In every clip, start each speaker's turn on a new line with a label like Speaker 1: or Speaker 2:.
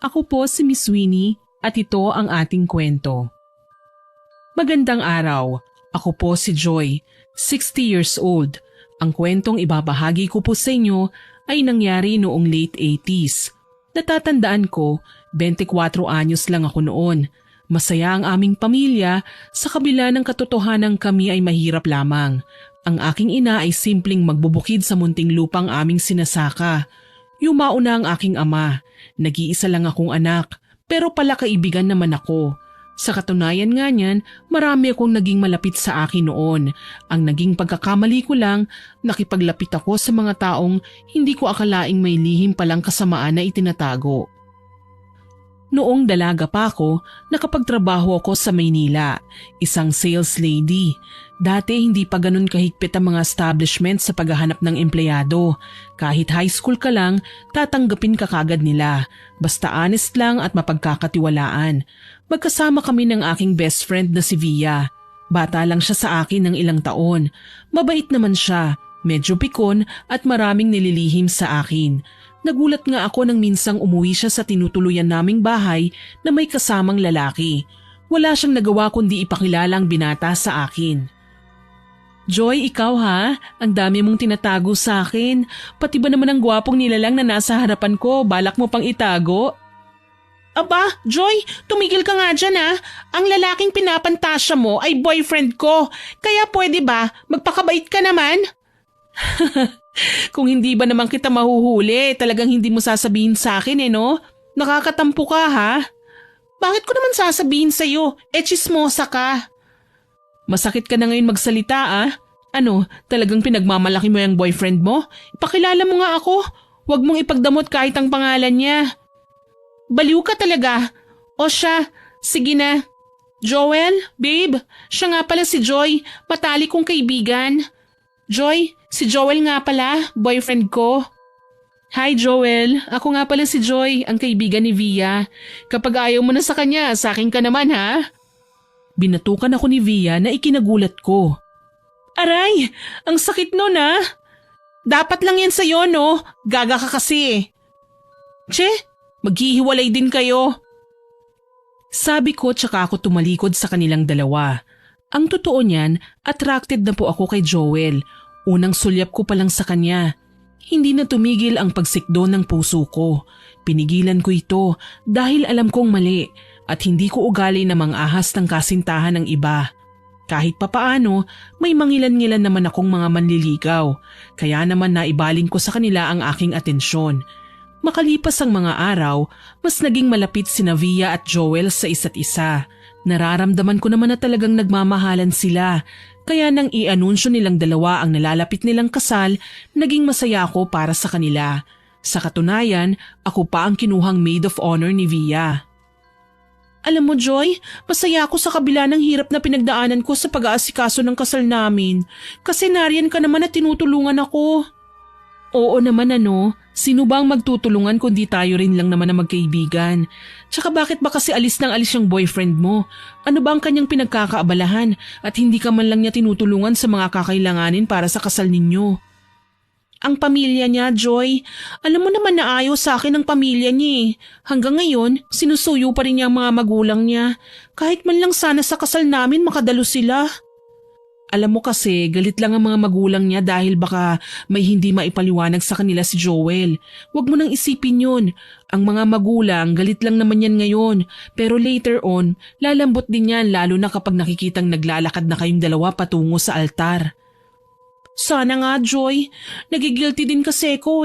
Speaker 1: Ako po si Miss Winnie at ito ang ating kwento. Magandang araw. Ako po si Joy, 60 years old. Ang kwentong ibabahagi ko po sa inyo ay nangyari noong late 80s. Natatandaan ko, 24 anyos lang ako noon. Masaya ang aming pamilya sa kabila ng katotohanan kami ay mahirap lamang. Ang aking ina ay simpleng magbubukid sa munting lupang aming sinasaka. Yumauna ang aking ama. Nag-iisa lang akong anak, pero pala kaibigan naman ako. Sa katunayan nga niyan, marami akong naging malapit sa akin noon. Ang naging pagkakamali ko lang, nakipaglapit ako sa mga taong hindi ko akalaing may lihim palang kasamaan na itinatago. Noong dalaga pa ako, nakapagtrabaho ako sa Maynila, isang sales lady. Dati hindi pa ganun kahigpit ang mga establishment sa paghahanap ng empleyado. Kahit high school ka lang, tatanggapin ka kagad nila. Basta honest lang at mapagkakatiwalaan. Magkasama kami ng aking best friend na si Via. Bata lang siya sa akin ng ilang taon. Mabait naman siya, medyo pikon at maraming nililihim sa akin. Nagulat nga ako nang minsang umuwi siya sa tinutuluyan naming bahay na may kasamang lalaki. Wala siyang nagawa kundi ipakilala ang binata sa akin. Joy, ikaw ha? Ang dami mong tinatago sa akin. Pati ba naman ang gwapong nilalang na nasa harapan ko, balak mo pang itago? Aba, Joy, tumigil ka nga dyan ha. Ang lalaking pinapantasya mo ay boyfriend ko. Kaya pwede ba, magpakabait ka naman? Kung hindi ba naman kita mahuhuli, talagang hindi mo sasabihin sa akin no? Nakakatampo ka ha? Bakit ko naman sasabihin sa'yo? Chismosa ka. Masakit ka na ngayon magsalita Ano, talagang pinagmamalaki mo yung boyfriend mo? Ipakilala mo nga ako. Huwag mong ipagdamot kahit ang pangalan niya. Baliw ka talaga. O siya, sige na. Joel, babe, siya nga pala si Joy, matalik kong kaibigan. Joy, si Joel nga pala, boyfriend ko. Hi Joel, ako nga pala si Joy, ang kaibigan ni Via. Kapag ayaw mo na sa kanya, sa akin ka naman ha? Binatukan ako ni Via na ikinagulat ko. Aray, ang sakit nun Dapat lang yan sa'yo no, gaga ka kasi. Che, maghihiwalay din kayo. Sabi ko tsaka ako tumalikod sa kanilang dalawa. Ang totoo niyan, attracted na po ako kay Joel. Unang sulyap ko pa lang sa kanya. Hindi na tumigil ang pagsikdo ng puso ko. Pinigilan ko ito dahil alam kong mali at hindi ko ugali na mangahas ng kasintahan ng iba. Kahit papaano, may mangilan-ngilan naman akong mga manliligaw. Kaya naman naibaling ko sa kanila ang aking atensyon. Makalipas ang mga araw, mas naging malapit sina Via at Joel sa isa't isa. Nararamdaman ko naman na talagang nagmamahalan sila, kaya nang i-anunsyo nilang dalawa ang nalalapit nilang kasal, naging masaya ako para sa kanila. Sa katunayan, ako pa ang kinuhang maid of honor ni Via. Alam mo Joy, masaya ako sa kabila ng hirap na pinagdaanan ko sa pag-aasikaso ng kasal namin, kasi nariyan ka naman at tinutulungan ako. Oo naman sino ba ang magtutulungan kundi tayo rin lang naman na magkaibigan? Tsaka bakit ba kasi alis ng alis yung boyfriend mo? Ano ba ang kanyang pinagkakaabalahan at hindi ka man lang niya tinutulungan sa mga kakailanganin para sa kasal ninyo? Ang pamilya niya, Joy. Alam mo naman na ayaw sa akin ang pamilya niya Hanggang ngayon, sinusuyo pa rin niya ang mga magulang niya. Kahit man lang sana sa kasal namin makadalo sila. Alam mo kasi, galit lang ang mga magulang niya dahil baka may hindi maipaliwanag sa kanila si Joel. Huwag mo nang isipin yun. Ang mga magulang, galit lang naman yan ngayon. Pero later on, lalambot din yan lalo na kapag nakikitang naglalakad na kayong dalawa patungo sa altar. Sana nga, Joy. Nagigilty din kasi ko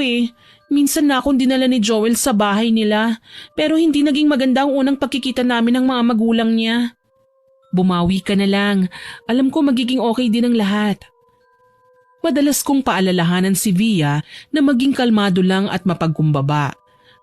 Speaker 1: Minsan na akong dinala ni Joel sa bahay nila. Pero hindi naging maganda ang unang pagkikita namin ng mga magulang niya. Bumawi ka na lang. Alam ko magiging okay din ang lahat. Madalas kong paalalahanan si Via na maging kalmado lang at mapagkumbaba.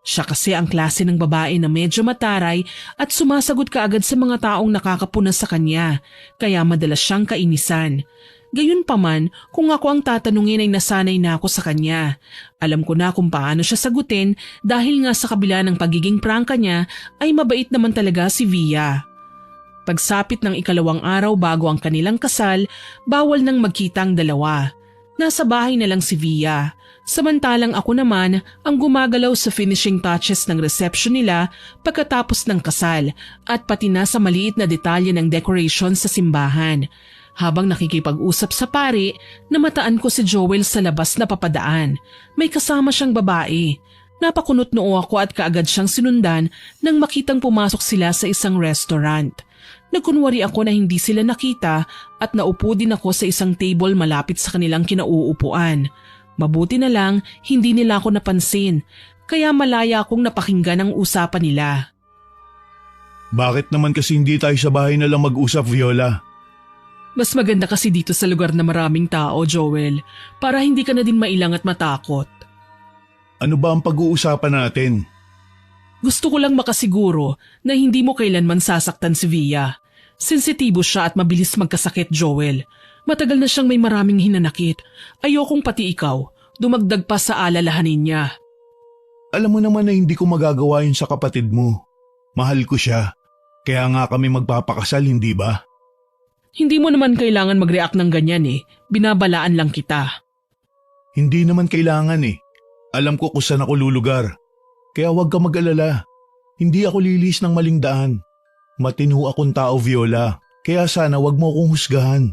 Speaker 1: Siya kasi ang klase ng babae na medyo mataray at sumasagot kaagad sa mga taong nakakapuna sa kanya, kaya madalas siyang kainisan. Gayunpaman, kung ako ang tatanungin ay nasanay na ako sa kanya. Alam ko na kung paano siya sagutin dahil nga sa kabila ng pagiging prangka niya ay mabait naman talaga si Via. Pagsapit ng ikalawang araw bago ang kanilang kasal, bawal nang magkita ang dalawa. Nasa bahay na lang si Via. Samantalang ako naman ang gumagalaw sa finishing touches ng reception nila pagkatapos ng kasal at pati na sa maliit na detalye ng decoration sa simbahan. Habang nakikipag-usap sa pari, namataan ko si Joel sa labas na papadaan. May kasama siyang babae. Napakunot noo ako at kaagad siyang sinundan nang makitang pumasok sila sa isang restaurant. Nagkunwari ako na hindi sila nakita at naupo din ako sa isang table malapit sa kanilang kinauupuan. Mabuti na lang hindi nila ako napansin, kaya malaya akong napakinggan ang usapan nila.
Speaker 2: Bakit naman kasi hindi tayo sa bahay na lang mag-usap, Viola?
Speaker 1: Mas maganda kasi dito sa lugar na maraming tao, Joel, para hindi ka na din mailang at matakot.
Speaker 2: Ano ba ang pag-uusapan natin?
Speaker 1: Gusto ko lang makasiguro na hindi mo kailanman sasaktan si Via. Sensitibo siya at mabilis magkasakit, Joel. Matagal na siyang may maraming hinanakit. Ayokong pati ikaw, dumagdag pa sa alalahanin niya.
Speaker 2: Alam mo naman na hindi ko magagawa yun sa kapatid mo. Mahal ko siya. Kaya nga kami magpapakasal, hindi ba?
Speaker 1: Hindi mo naman kailangan mag-react ng ganyan eh. Binabalaan lang kita.
Speaker 2: Hindi naman kailangan eh. Alam ko kung saan ako lulugar. Kaya huwag ka mag-alala. Hindi ako lilis ng maling daan. Matino akong tao, Viola. Kaya sana huwag mo akong husgahan.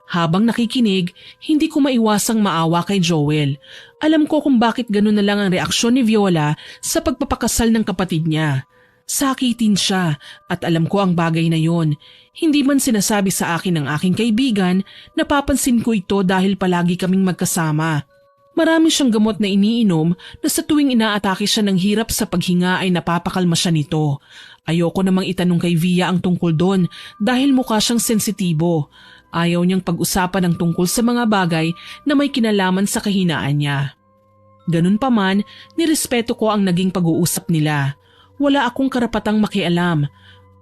Speaker 1: Habang nakikinig, hindi ko maiwasang maawa kay Joel. Alam ko kung bakit gano'n na lang ang reaksyon ni Viola sa pagpapakasal ng kapatid niya. Sakitin siya at alam ko ang bagay na yon. Hindi man sinasabi sa akin ng aking kaibigan, napapansin ko ito dahil palagi kaming magkasama. Marami siyang gamot na iniinom na sa tuwing inaatake siya ng hirap sa paghinga ay napapakalma siya nito. Ayoko namang itanong kay Via ang tungkol doon dahil mukha siyang sensitibo. Ayaw niyang pag-usapan ng tungkol sa mga bagay na may kinalaman sa kahinaan niya. Ganun pa man, nirespeto ko ang naging pag-uusap nila. Wala akong karapatang makialam.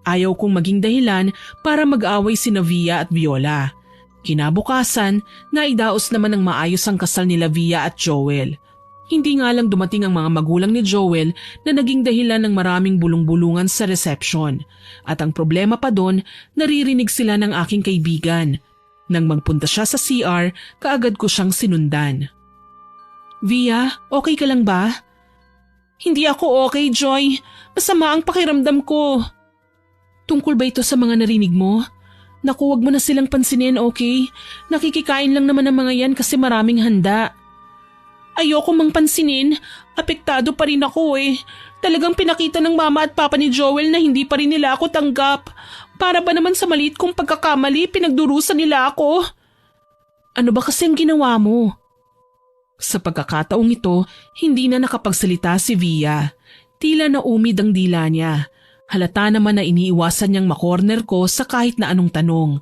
Speaker 1: Ayaw kong maging dahilan para mag-away sina Via at Viola. Kinabukasan, naidaos naman ng maayos ang kasal nila Via at Joel. Hindi nga lang dumating ang mga magulang ni Joel na naging dahilan ng maraming bulong-bulungan sa reception. At ang problema pa doon, naririnig sila ng aking kaibigan. Nang magpunta siya sa CR, kaagad ko siyang sinundan. Via, okay ka lang ba? Hindi ako okay, Joy. Masama ang pakiramdam ko. Tungkol ba ito sa mga narinig mo? Naku, wag mo na silang pansinin, okay? Nakikikain lang naman ang mga yan kasi maraming handa. Ayoko mang pansinin. Apektado pa rin ako eh. Talagang pinakita ng mama at papa ni Joel na hindi pa rin nila ako tanggap. Para ba naman sa maliit kong pagkakamali, pinagdurusan nila ako? Ano ba kasi ang ginawa mo? Sa pagkakataong ito, hindi na nakapagsalita si Via. Tila naumid ang dila niya. Halata naman na iniiwasan niyang makorner ko sa kahit na anong tanong.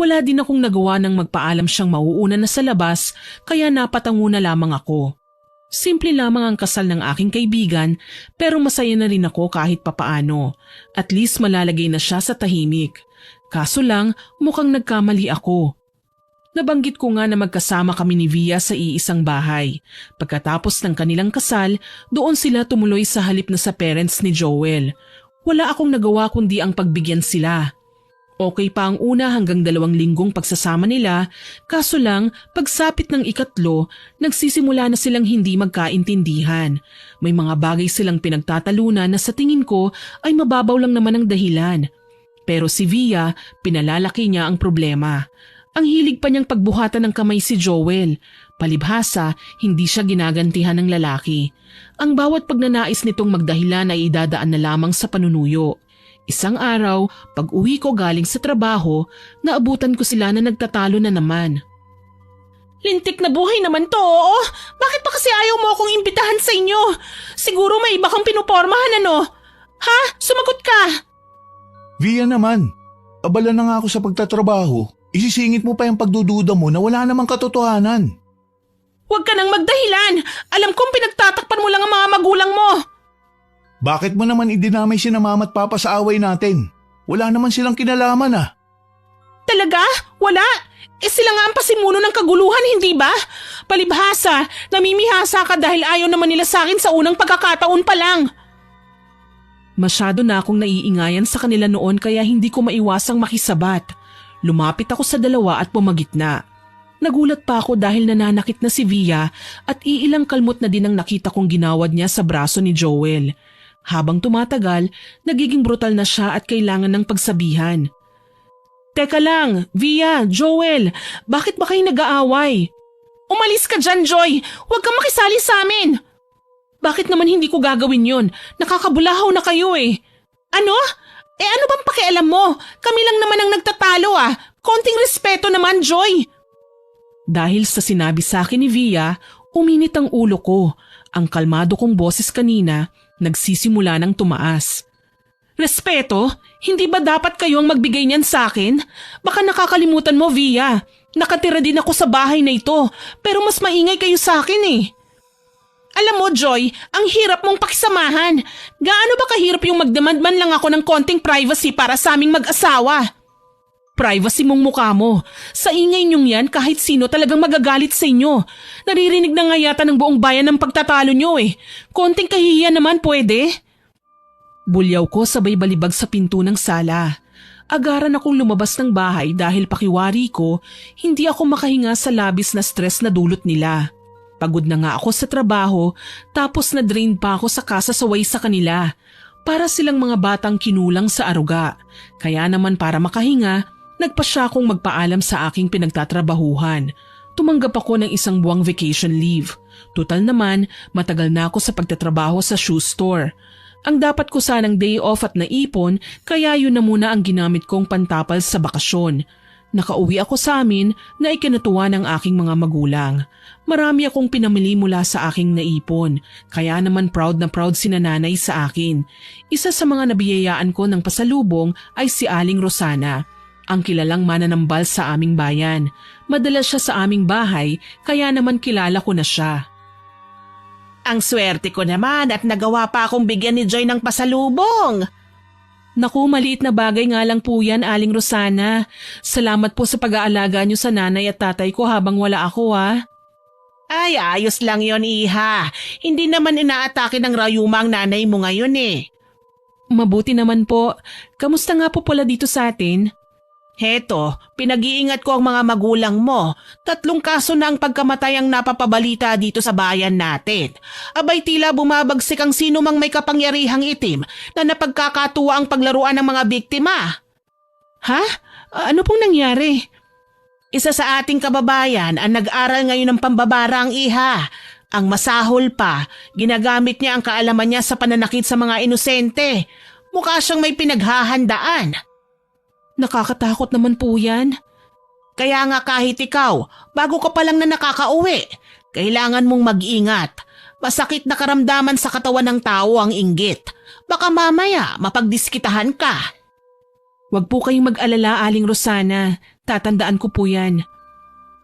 Speaker 1: Wala din akong nagawa ng magpaalam siyang mauuna na sa labas kaya napatango na lamang ako. Simple lamang ang kasal ng aking kaibigan pero masaya na rin ako kahit papaano. At least malalagay na siya sa tahimik. Kaso lang mukhang nagkamali ako. Nabanggit ko nga na magkasama kami ni Via sa iisang bahay. Pagkatapos ng kanilang kasal, doon sila tumuloy sa halip na sa parents ni Joel. Wala akong nagawa kundi ang pagbigyan sila. Okay pa ang una hanggang 2 linggong pagsasama nila, kaso lang pagsapit ng 3, nagsisimula na silang hindi magkaintindihan. May mga bagay silang pinagtatalunan na sa tingin ko ay mababaw lang naman ang dahilan. Pero si Via, pinalalaki niya ang problema. Ang hilig pa niyang pagbuhatan ng kamay si Joel. Palibhasa, hindi siya ginagantihan ng lalaki. Ang bawat pagnanais nitong magdahilan ay idadaan na lamang sa panunuyo. Isang araw, pag uwi ko galing sa trabaho, naabutan ko sila na nagtatalo na naman. Lintik na buhay naman to, oo? Bakit pa kasi ayaw mo akong imbitahan sa inyo? Siguro may iba kang pinupormahan, ano? Ha? Sumagot ka!
Speaker 2: Via naman, abala na nga ako sa pagtatrabaho. Isisingit mo pa yung pagdududa mo na wala namang katotohanan.
Speaker 1: Huwag ka nang magdahilan! Alam kong pinagtatakpan mo lang ang mga magulang mo!
Speaker 2: Bakit mo naman idinamay sina mama at papa sa away natin? Wala naman silang kinalaman ah.
Speaker 1: Talaga? Wala? Sila nga ang pasimuno ng kaguluhan, hindi ba? Palibhasa, namimihasa ka dahil ayaw naman nila sa akin sa unang pagkakataon pa lang. Masyado na akong naiingayan sa kanila noon kaya hindi ko maiwasang makisabat. Lumapit ako sa dalawa at pumagitna. Nagulat pa ako dahil nananakit na si Via at iilang kalmot na din ang nakita kong ginawad niya sa braso ni Joel. Habang tumatagal, nagiging brutal na siya at kailangan ng pagsabihan. Teka lang, Via, Joel, bakit ba kayo nag-aaway? Umalis ka dyan, Joy! Huwag kang makisali sa amin! Bakit naman hindi ko gagawin yun? Nakakabulahaw na kayo eh. Ano? Ano bang pakialam mo? Kami lang naman ang nagtatalo ah. Konting respeto naman, Joy! Dahil sa sinabi sa akin ni Via, uminit ang ulo ko. Ang kalmado kong boses kanina, nagsisimula ng tumaas. Respeto? Hindi ba dapat kayo ang magbigay niyan sa akin? Baka nakakalimutan mo, Via. Nakatira din ako sa bahay na ito, pero mas maingay kayo sa akin eh. Alam mo, Joy, ang hirap mong pakisamahan. Gaano ba kahirap yung magdemand man lang ako ng konting privacy para sa aming mag-asawa? Privacy mong mukha mo. Sa ingay niyong yan, kahit sino talagang magagalit sa inyo. Naririnig na nga yata ng buong bayan ng pagtatalo niyo eh. Konting kahihiyan naman pwede. Bulyaw ko sabay balibag sa pinto ng sala. Agaran akong lumabas ng bahay dahil pakiwari ko, hindi ako makahinga sa labis na stress na dulot nila. Pagod na nga ako sa trabaho, tapos na-drain pa ako sa kasasaway sa kanila. Para silang mga batang kinulang sa aruga. Kaya naman para makahinga, nagpasya akong magpaalam sa aking pinagtatrabahuhan. Tumanggap ako ng 1 buwang vacation leave. Tutal naman, matagal na ako sa pagtatrabaho sa shoe store. Ang dapat ko sanang day off at naipon, kaya yun na muna ang ginamit kong pantapal sa bakasyon. Nakauwi ako sa amin na ikinatuwa ng aking mga magulang. Marami akong pinamili mula sa aking naipon, kaya naman proud na proud si nanay sa akin. Isa sa mga nabiyayaan ko ng pasalubong ay si Aling Rosana, ang kilalang mananambal sa aming bayan. Madalas siya sa aming bahay, kaya naman kilala ko na siya. Ang swerte ko naman at nagawa pa akong bigyan ni Joy ng pasalubong. Naku, maliit na bagay nga lang po yan, Aling Rosana. Salamat po sa pag-aalaga niyo sa nanay at tatay ko habang wala ako ah. Ay, ayos lang yon, iha. Hindi naman inaatake ng rayuma ang nanay mo ngayon eh. Mabuti naman po. Kamusta nga po pala dito sa atin? Heto, pinag-iingat ko ang mga magulang mo. 3 kaso na ang pagkamatay ang napapabalita dito sa bayan natin. Abay tila bumabagsik ang sino mang may kapangyarihang itim na napagkakatuwa ang paglaruan ng mga biktima. Ha? Ano pong nangyari? Isa sa ating kababayan ang nag-aral ngayon ng pambabarang, iha. Ang masahol pa, ginagamit niya ang kaalaman niya sa pananakit sa mga inosente. Mukha siyang may pinaghahandaan. Nakakatakot naman po yan. Kaya nga kahit ikaw, bago ka pa lang na nakakauwi, kailangan mong mag-ingat. Masakit na karamdaman sa katawan ng tao ang inggit. Baka mamaya mapagdiskitahan ka. Huwag po kayong mag-alala, Aling Rosana. Tatandaan ko po yan.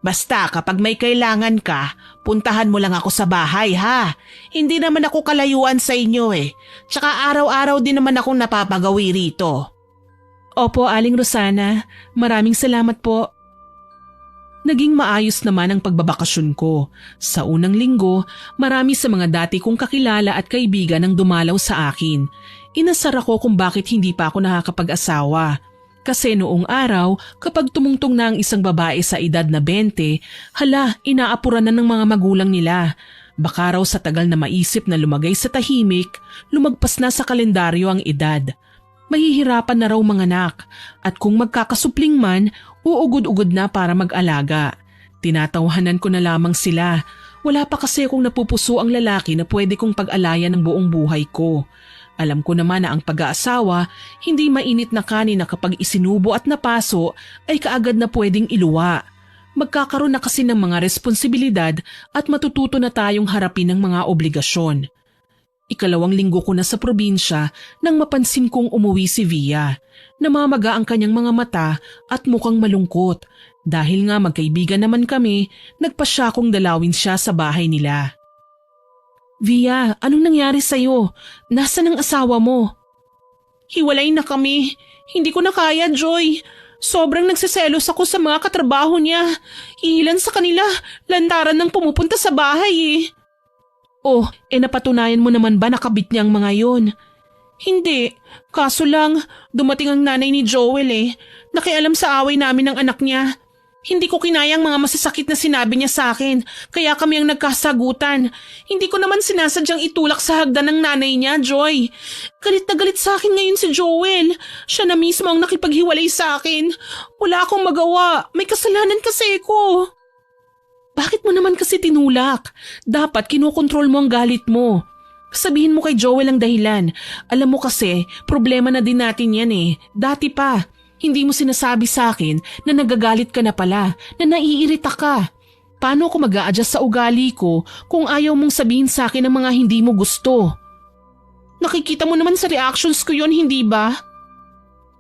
Speaker 1: Basta kapag may kailangan ka, puntahan mo lang ako sa bahay ha. Hindi naman ako kalayuan sa inyo eh. Tsaka araw-araw din naman akong napapagawi rito. Opo, Aling Rosana. Maraming salamat po. Naging maayos naman ang pagbabakasyon ko. Sa unang linggo, marami sa mga dati kong kakilala at kaibigan ang dumalaw sa akin. Inasar ako kung bakit hindi pa ako nakakapag-asawa. Kasi noong araw, kapag tumungtong na ang isang babae sa edad na 20, hala, inaapuran na ng mga magulang nila. Baka raw sa tagal na maisip na lumagay sa tahimik, lumagpas na sa kalendaryo ang edad. Mahihirapan na raw manganak at kung magkakasupling man, uugod-ugod na para mag-alaga. Tinatawanan ko na lamang sila. Wala pa kasi akong napupuso ang lalaki na pwede kong pag-alayan ng buong buhay ko. Alam ko naman na ang pag-aasawa, hindi mainit na kanin na kapag isinubo at napaso ay kaagad na pwedeng iluwa. Magkakaroon na kasi ng mga responsibilidad at matututo na tayong harapin ng mga obligasyon. 2 linggo ko na sa probinsya nang mapansin kong umuwi si Via. Namamaga ang kanyang mga mata at mukhang malungkot. Dahil nga magkaibigan naman kami, nagpasya kong dalawin siya sa bahay nila. Via, anong nangyari sa'yo? Nasaan ang asawa mo? Hiwalay na kami. Hindi ko na kaya, Joy. Sobrang nagsiselos ako sa mga katrabaho niya. Ilan sa kanila, lantaran ng pumupunta sa bahay eh. Oh, napatunayan mo naman ba nakabit niya ang mga yon? Hindi. Kaso lang, dumating ang nanay ni Joel eh. Nakialam sa away namin ng anak niya. Hindi ko kinayang mga masasakit na sinabi niya sa akin, kaya kami ang nagkasagutan. Hindi ko naman sinasadyang itulak sa hagdan ng nanay niya, Joy. Galit na galit sa akin ngayon si Joel. Siya na mismo ang nakipaghiwalay sa akin. Wala akong magawa, may kasalanan kasi ko. Bakit mo naman kasi tinulak? Dapat kinokontrol mo ang galit mo. Sabihin mo kay Joel ang dahilan. Alam mo kasi, problema na din natin yan eh. Dati pa. Hindi mo sinasabi sa akin na nagagalit ka na pala, na naiirita ka. Paano ako mag-a-adjust sa ugali ko kung ayaw mong sabihin sa akin ang mga hindi mo gusto? Nakikita mo naman sa reactions ko yon, hindi ba?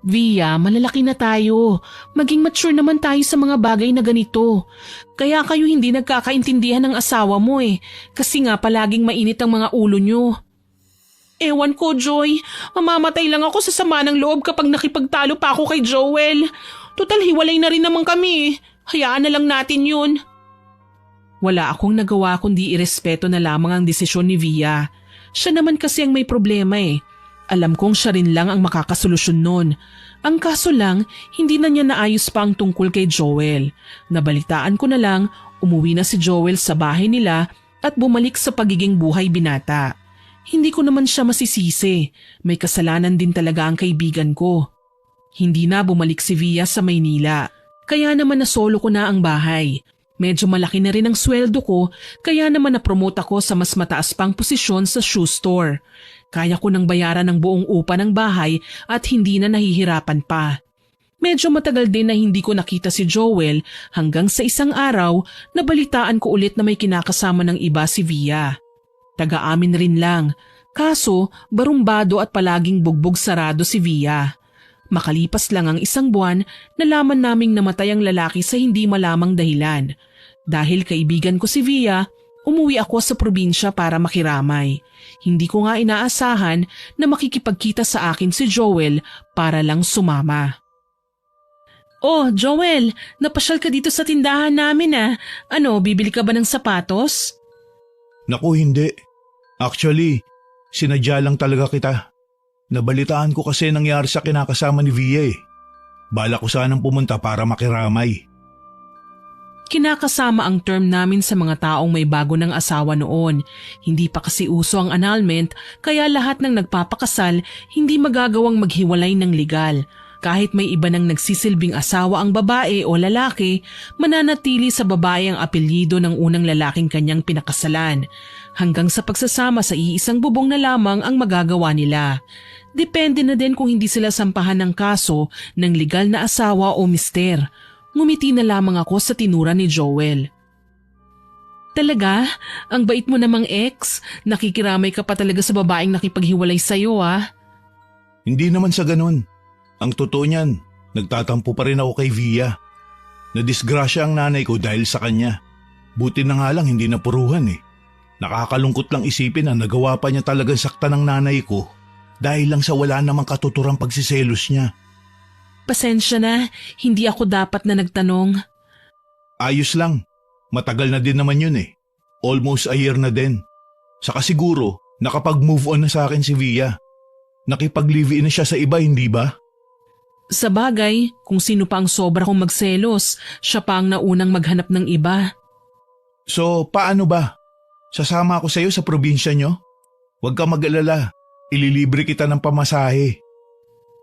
Speaker 1: Via, malalaki na tayo. Maging mature naman tayo sa mga bagay na ganito. Kaya kayo hindi nagkakaintindihan ng asawa mo eh. Kasi nga palaging mainit ang mga ulo nyo. Ewan ko, Joy. Mamamatay lang ako sa sama ng loob kapag nakipagtalo pa ako kay Joel. Total, hiwalay na rin naman kami. Hayaan na lang natin yun. Wala akong nagawa kundi irespeto na lamang ang desisyon ni Via. Siya naman kasi ang may problema eh. Alam kong siya rin lang ang makakasolusyon nun. Ang kaso lang, hindi na niya naayos pa ang tungkol kay Joel. Nabalitaan ko na lang, umuwi na si Joel sa bahay nila at bumalik sa pagiging buhay binata. Hindi ko naman siya masisisi. May kasalanan din talaga ang kaibigan ko. Hindi na bumalik si Via sa Maynila. Kaya naman nasolo ko na ang bahay. Medyo malaki na rin ang sweldo ko, kaya naman na-promote ako sa mas mataas pang posisyon sa shoe store. Kaya ko nang bayaran ang buong upa ng bahay at hindi na nahihirapan pa. Medyo matagal din na hindi ko nakita si Joel hanggang sa isang araw nabalitaan ko ulit na may kinakasama ng iba si Via. Taga-amin rin lang, kaso barumbado at palaging bugbog sarado si Via. Makalipas lang ang isang buwan, nalaman naming namatay ang lalaki sa hindi malamang dahilan. Dahil kaibigan ko si Via, umuwi ako sa probinsya para makiramay. Hindi ko nga inaasahan na makikipagkita sa akin si Joel para lang sumama. Oh, Joel, napasyal ka dito sa tindahan namin ah. Ano, bibili ka ba ng sapatos?
Speaker 2: Naku, hindi. Actually, sinadya lang talaga kita. Nabalitaan ko kasi nangyari sa kinakasama ni Via eh. Bala ko sanang pumunta para makiramay.
Speaker 1: Kinakasama ang term namin sa mga taong may bago ng asawa noon. Hindi pa kasi uso ang annulment, kaya lahat ng nagpapakasal hindi magagawang maghiwalay ng legal. Kahit may iba nang nagsisilbing asawa ang babae o lalaki, mananatili sa babae ang apelyido ng unang lalaking kanyang pinakasalan. Hanggang sa pagsasama sa iisang bubong na lamang ang magagawa nila. Depende na din kung hindi sila sampahan ng kaso ng legal na asawa o mister. Ngumiti na lamang ako sa tinura ni Joel. Talaga? Ang bait mo namang ex? Nakikiramay ka pa talaga sa babaeng nakipaghiwalay sa'yo ah.
Speaker 2: Hindi naman sa ganun. Ang totoo niyan, nagtatampo pa rin ako kay Via. Nadisgrasya ang nanay ko dahil sa kanya. Buti na nga lang hindi napuruhan eh. Nakakalungkot lang isipin na nagawa pa niya talagang sakta ng nanay ko dahil lang sa wala namang katuturang pagsiselos niya.
Speaker 1: Pasensya na, hindi ako dapat na nagtanong.
Speaker 2: Ayos lang, matagal na din naman yun eh. Almost a year na din. Saka siguro, nakapag-move on na sa akin si Via. Nakipag-live-in na siya sa iba, hindi ba?
Speaker 1: Sa bagay, kung sino pa ang sobra kong magselos, siya pa ang naunang maghanap ng iba.
Speaker 2: So, paano ba? Sasama ako sa iyo sa probinsya nyo? Huwag ka mag-alala, ililibre kita ng pamasahe.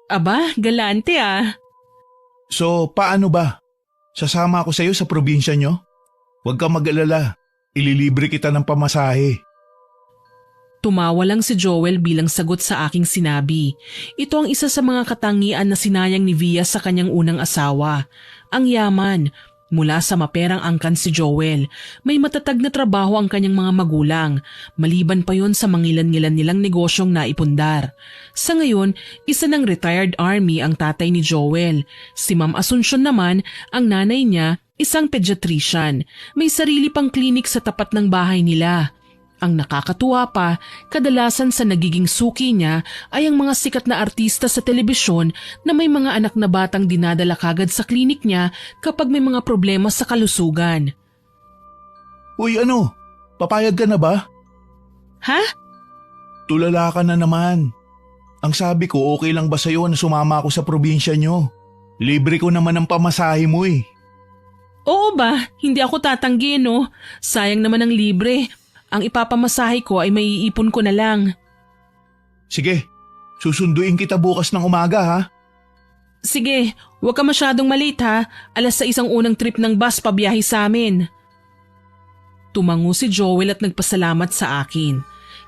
Speaker 1: Aba, galante ah.
Speaker 2: So, paano ba? Sasama ako sa iyo sa probinsya nyo? Huwag ka mag-alala, ililibre kita ng pamasahe.
Speaker 1: Tumawa lang si Joel bilang sagot sa aking sinabi. Ito ang isa sa mga katangian na sinayang ni Via sa kanyang unang asawa. Ang yaman. Mula sa maperang angkan si Joel, may matatag na trabaho ang kanyang mga magulang, maliban pa yon sa mangilan-ngilan nilang negosyong naipundar. Sa ngayon, isa ng retired army ang tatay ni Joel. Si Ma'am Asuncion naman, ang nanay niya, isang pediatrician. May sarili pang klinik sa tapat ng bahay nila. Ang nakakatuwa pa, kadalasan sa nagiging suki niya ay ang mga sikat na artista sa telebisyon na may mga anak na batang dinadala kagad sa klinik niya kapag may mga problema sa kalusugan.
Speaker 2: Uy ano, papayag ka na ba?
Speaker 1: Ha?
Speaker 2: Tulala ka na naman. Ang sabi ko, okay lang ba sa'yo na sumama ako sa probinsya nyo? Libre ko naman ang pamasahe mo eh.
Speaker 1: Oo ba? Hindi ako tatanggi, no? Sayang naman ang libre. Ang ipapamasahe ko ay maiipon ko na lang.
Speaker 2: Sige, susunduin kita bukas ng umaga ha.
Speaker 1: Sige, huwag ka masyadong malate ha. 6:00 ang unang trip ng bus pabiyahe sa amin. Tumango si Joel at nagpasalamat sa akin.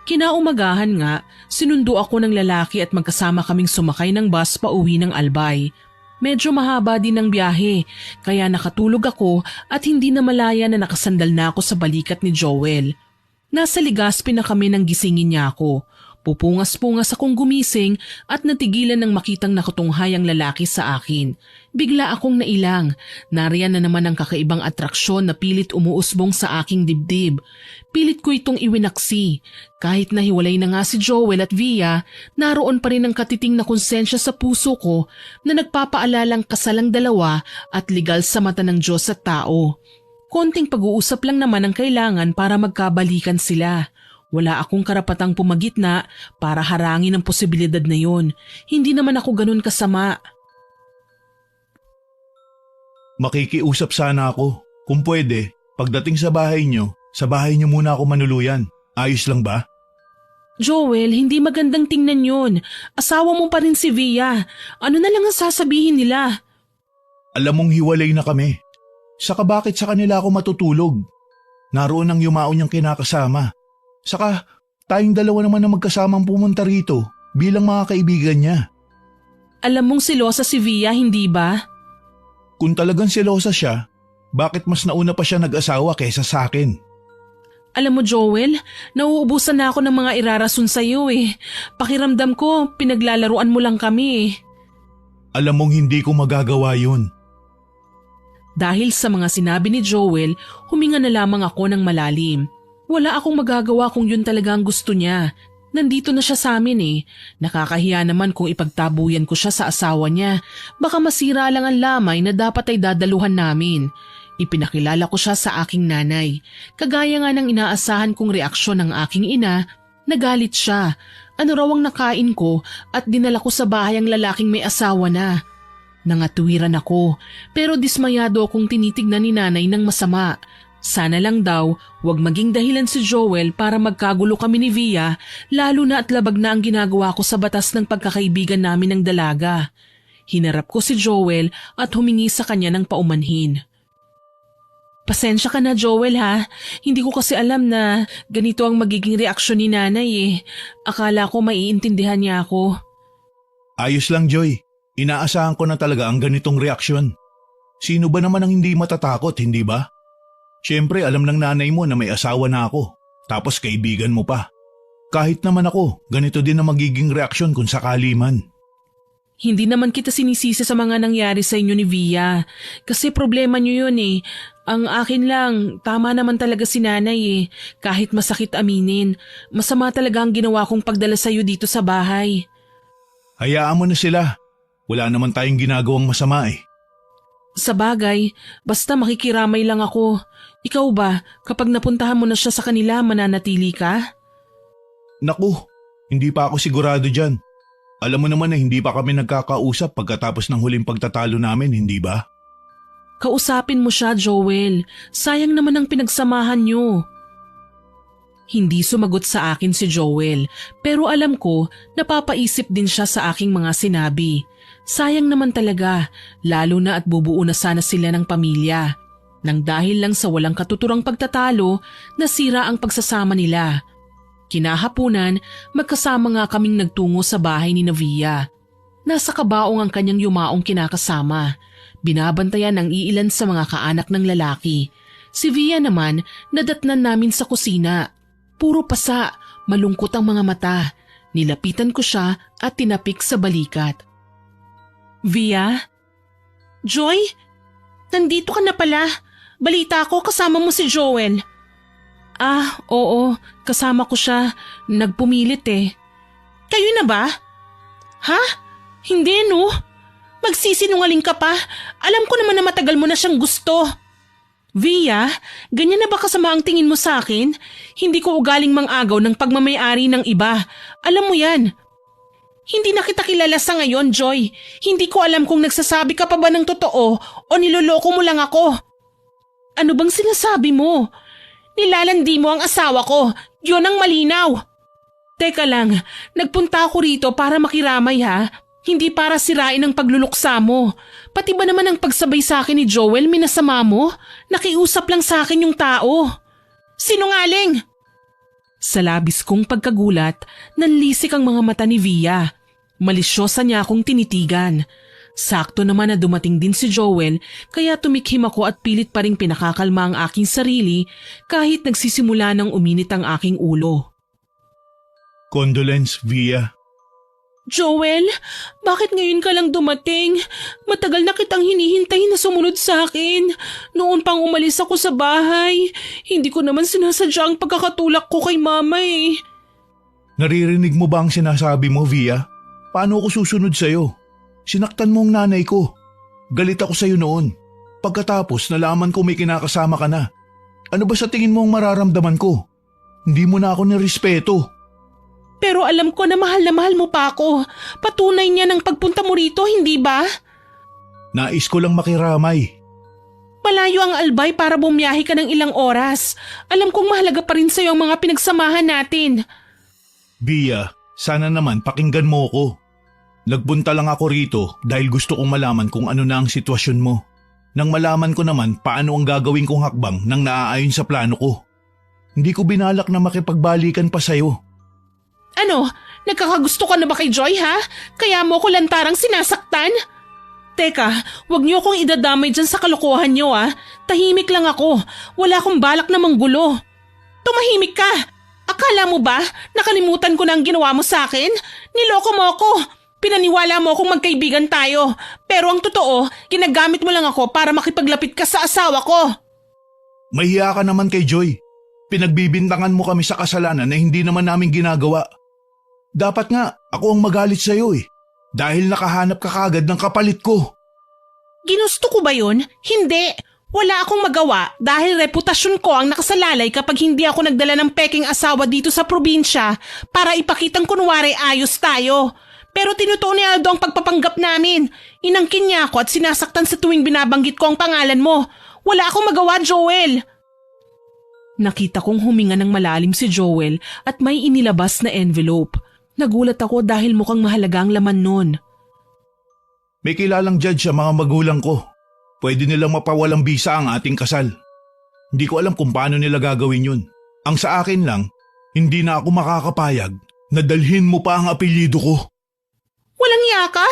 Speaker 1: Kinaumagahan nga, sinundo ako ng lalaki at magkasama kaming sumakay ng bus pa uwi ng Albay. Medyo mahaba din ang biyahe, kaya nakatulog ako at hindi na malaya na nakasandal na ako sa balikat ni Joel. Nasa Legazpi na kami nang gisingin niya ako. Pupungas-pungas akong gumising at natigilan ng makitang nakatunghay ang lalaki sa akin. Bigla akong nailang. Nariyan na naman ang kakaibang atraksyon na pilit umuusbong sa aking dibdib. Pilit ko itong iwinaksi. Kahit nahiwalay na nga si Joel at Via, naroon pa rin ang katiting na konsensya sa puso ko na nagpapaalalang kasalang dalawa at legal sa mata ng Diyos at tao. Konting pag-uusap lang naman ang kailangan para magkabalikan sila. Wala akong karapatang pumagitna para harangin ang posibilidad na yon. Hindi naman ako ganun kasama.
Speaker 2: Makikiusap sana ako. Kung pwede, pagdating sa bahay niyo muna ako manuluyan. Ayos lang ba?
Speaker 1: Joel, hindi magandang tingnan yon. Asawa mo pa rin si Via. Ano na lang ang sasabihin nila?
Speaker 2: Alam mong hiwalay na kami. Saka bakit sa kanila ako matutulog? Naroon ang yumao niyang kinakasama. Saka tayong dalawa naman na magkasamang pumunta rito bilang mga kaibigan niya.
Speaker 1: Alam mong selosa si Via, hindi ba?
Speaker 2: Kung talagang selosa siya, bakit mas nauna pa siya nag-asawa kaysa sa akin?
Speaker 1: Alam mo Joel, nauubusan na ako ng mga irarason sa'yo eh. Pakiramdam ko, pinaglalaruan mo lang kami eh.
Speaker 2: Alam mong hindi ko magagawa yun.
Speaker 1: Dahil sa mga sinabi ni Joel, huminga na lamang ako ng malalim. Wala akong magagawa kung yun talaga ang gusto niya. Nandito na siya sa amin eh. Nakakahiya naman kung ipagtabuyan ko siya sa asawa niya. Baka masira lang ang lamay na dapat ay dadaluhan namin. Ipinakilala ko siya sa aking nanay. Kagaya nga ng inaasahan kong reaksyon ng aking ina, nagalit siya. Ano raw ang nakain ko at dinala ko sa bahay ang lalaking may asawa na. Nangatwiran ako, pero dismayado akong tinitignan ni nanay ng masama. Sana lang daw, wag maging dahilan si Joel para magkagulo kami ni Via, lalo na at labag na ang ginagawa ko sa batas ng pagkakaibigan namin ng dalaga. Hinarap ko si Joel at humingi sa kanya ng paumanhin. Pasensya ka na Joel ha, hindi ko kasi alam na ganito ang magiging reaksyon ni nanay eh. Akala ko maiintindihan niya ako.
Speaker 2: Ayos lang Joy, inaasahan ko na talaga ang ganitong reaksyon. Sino ba naman ang hindi matatakot, hindi ba? Siyempre alam ng nanay mo na may asawa na ako, tapos kaibigan mo pa. Kahit naman ako, ganito din ang magiging reaksyon kung sakali man.
Speaker 1: Hindi naman kita sinisisi sa mga nangyari sa inyo ni Via, kasi problema niyo yun eh. Ang akin lang, tama naman talaga si nanay eh, kahit masakit aminin. Masama talaga ang ginawa kong pagdala sa iyo dito sa bahay.
Speaker 2: Hayaan mo na sila, wala naman tayong ginagawang masama eh.
Speaker 1: Sa bagay, basta makikiramay lang ako. Ikaw ba, kapag napuntahan mo na siya sa kanila, mananatili ka?
Speaker 2: Naku, hindi pa ako sigurado dyan. Alam mo naman na hindi pa kami nagkakausap pagkatapos ng huling pagtatalo namin, hindi ba?
Speaker 1: Kausapin mo siya, Joel. Sayang naman ang pinagsamahan niyo. Hindi sumagot sa akin si Joel, pero alam ko, napapaisip din siya sa aking mga sinabi. Sayang naman talaga, lalo na at bubuo na sana sila ng pamilya. Nang dahil lang sa walang katuturang pagtatalo, nasira ang pagsasama nila. Kinahapunan, magkasama nga kaming nagtungo sa bahay ni Via. Nasa kabaong ang kanyang yumaong kinakasama. Binabantayan ang iilan sa mga kaanak ng lalaki. Si Via naman, nadatnan namin sa kusina. Puro pasa, malungkot ang mga mata. Nilapitan ko siya at tinapik sa balikat. Via? Joy? Nandito ka na pala. Balita ko kasama mo si Joel. Ah, oo. Kasama ko siya. Nagpumilit eh. Kayo na ba? Ha? Hindi no? Magsisinungaling ka pa. Alam ko naman na matagal mo na siyang gusto. Via, ganyan na ba kasama ang tingin mo sa akin? Hindi ko ugaling mang-agaw ng pagmamayari ng iba. Alam mo yan. Hindi na kita kilala sa ngayon, Joy. Hindi ko alam kung nagsasabi ka pa ba ng totoo o niloloko mo lang ako. Ano bang sinasabi mo? Nilalandi mo ang asawa ko. Yun ang malinaw. Teka lang, nagpunta ako rito para makiramay ha. Hindi para sirain ang pagluluksa mo. Pati ba naman ang pagsabay sa akin ni Joel minasama mo? Nakiusap lang sa akin yung tao. Sinungaling! Sa labis kong pagkagulat, nanlisik ang mga mata ni Via. Malisyosa niya akong tinitigan. Sakto naman na dumating din si Joel kaya tumikhim ako at pilit pa ring pinakakalma ang aking sarili kahit nagsisimula ng uminit ang aking ulo.
Speaker 2: Condolence, Via.
Speaker 1: Joel, bakit ngayon ka lang dumating? Matagal na kitang hinihintay na sumunod sa akin. Noon pang umalis ako sa bahay, hindi ko naman sinasadya ang pagkakatulak ko kay mama eh.
Speaker 2: Naririnig mo ba ang sinasabi mo, Via? Paano ako susunod sa'yo? Sinaktan mo ang nanay ko. Galit ako sa'yo noon. Pagkatapos nalaman ko may kinakasama ka na. Ano ba sa tingin mo ang mararamdaman ko? Hindi mo na ako nirespeto.
Speaker 1: Pero alam ko na mahal mo pa ako. Patunay niya ng pagpunta mo rito, hindi ba?
Speaker 2: Nais ko lang makiramay.
Speaker 1: Malayo ang Albay para bumiyahe ka ng ilang oras. Alam kong mahalaga pa rin sa'yo ang mga pinagsamahan natin.
Speaker 2: Via, sana naman pakinggan mo ko. Nagpunta lang ako rito dahil gusto kong malaman kung ano na ang sitwasyon mo. Nang malaman ko naman paano ang gagawin kong hakbang nang naaayon sa plano ko. Hindi ko binalak na makipagbalikan pa sa'yo.
Speaker 1: Ano? Nagkakagusto ka na ba kay Joy ha? Kaya mo ko lantarang sinasaktan? Teka, wag niyo akong idadamay dyan sa kalokohan niyo ah. Tahimik lang ako. Wala akong balak na manggulo. Tumahimik ka! Akala mo ba nakalimutan ko na ang ginawa mo sa akin? Niloko mo ako! Pinaniwala mo akong magkaibigan tayo. Pero ang totoo, ginagamit mo lang ako para makipaglapit ka sa asawa ko.
Speaker 2: Mahiya ka naman kay Joy. Pinagbibintangan mo kami sa kasalanan na hindi naman namin ginagawa. Dapat nga ako ang magalit sa iyo eh. Dahil nakahanap ka kagad ng kapalit ko.
Speaker 1: Ginusto ko ba yun? Hindi. Wala akong magawa dahil reputasyon ko ang nakasalalay kapag hindi ako nagdala ng peking asawa dito sa probinsya para ipakitang kunwari ayos tayo. Pero tinutuon ni Aldo ang pagpapanggap namin. Inangkin niya ako at sinasaktan sa tuwing binabanggit ko ang pangalan mo. Wala akong magawa, Joel. Nakita kong huminga ng malalim si Joel at may inilabas na envelope. Nagulat ako dahil mukhang mahalaga ang laman nun.
Speaker 2: May kilalang judge sa mga magulang ko. Pwede nilang mapawalang bisa ang ating kasal. Hindi ko alam kung paano nila gagawin yun. Ang sa akin lang, hindi na ako makakapayag na dalhin mo pa ang apelyido ko.
Speaker 1: Walang yaka?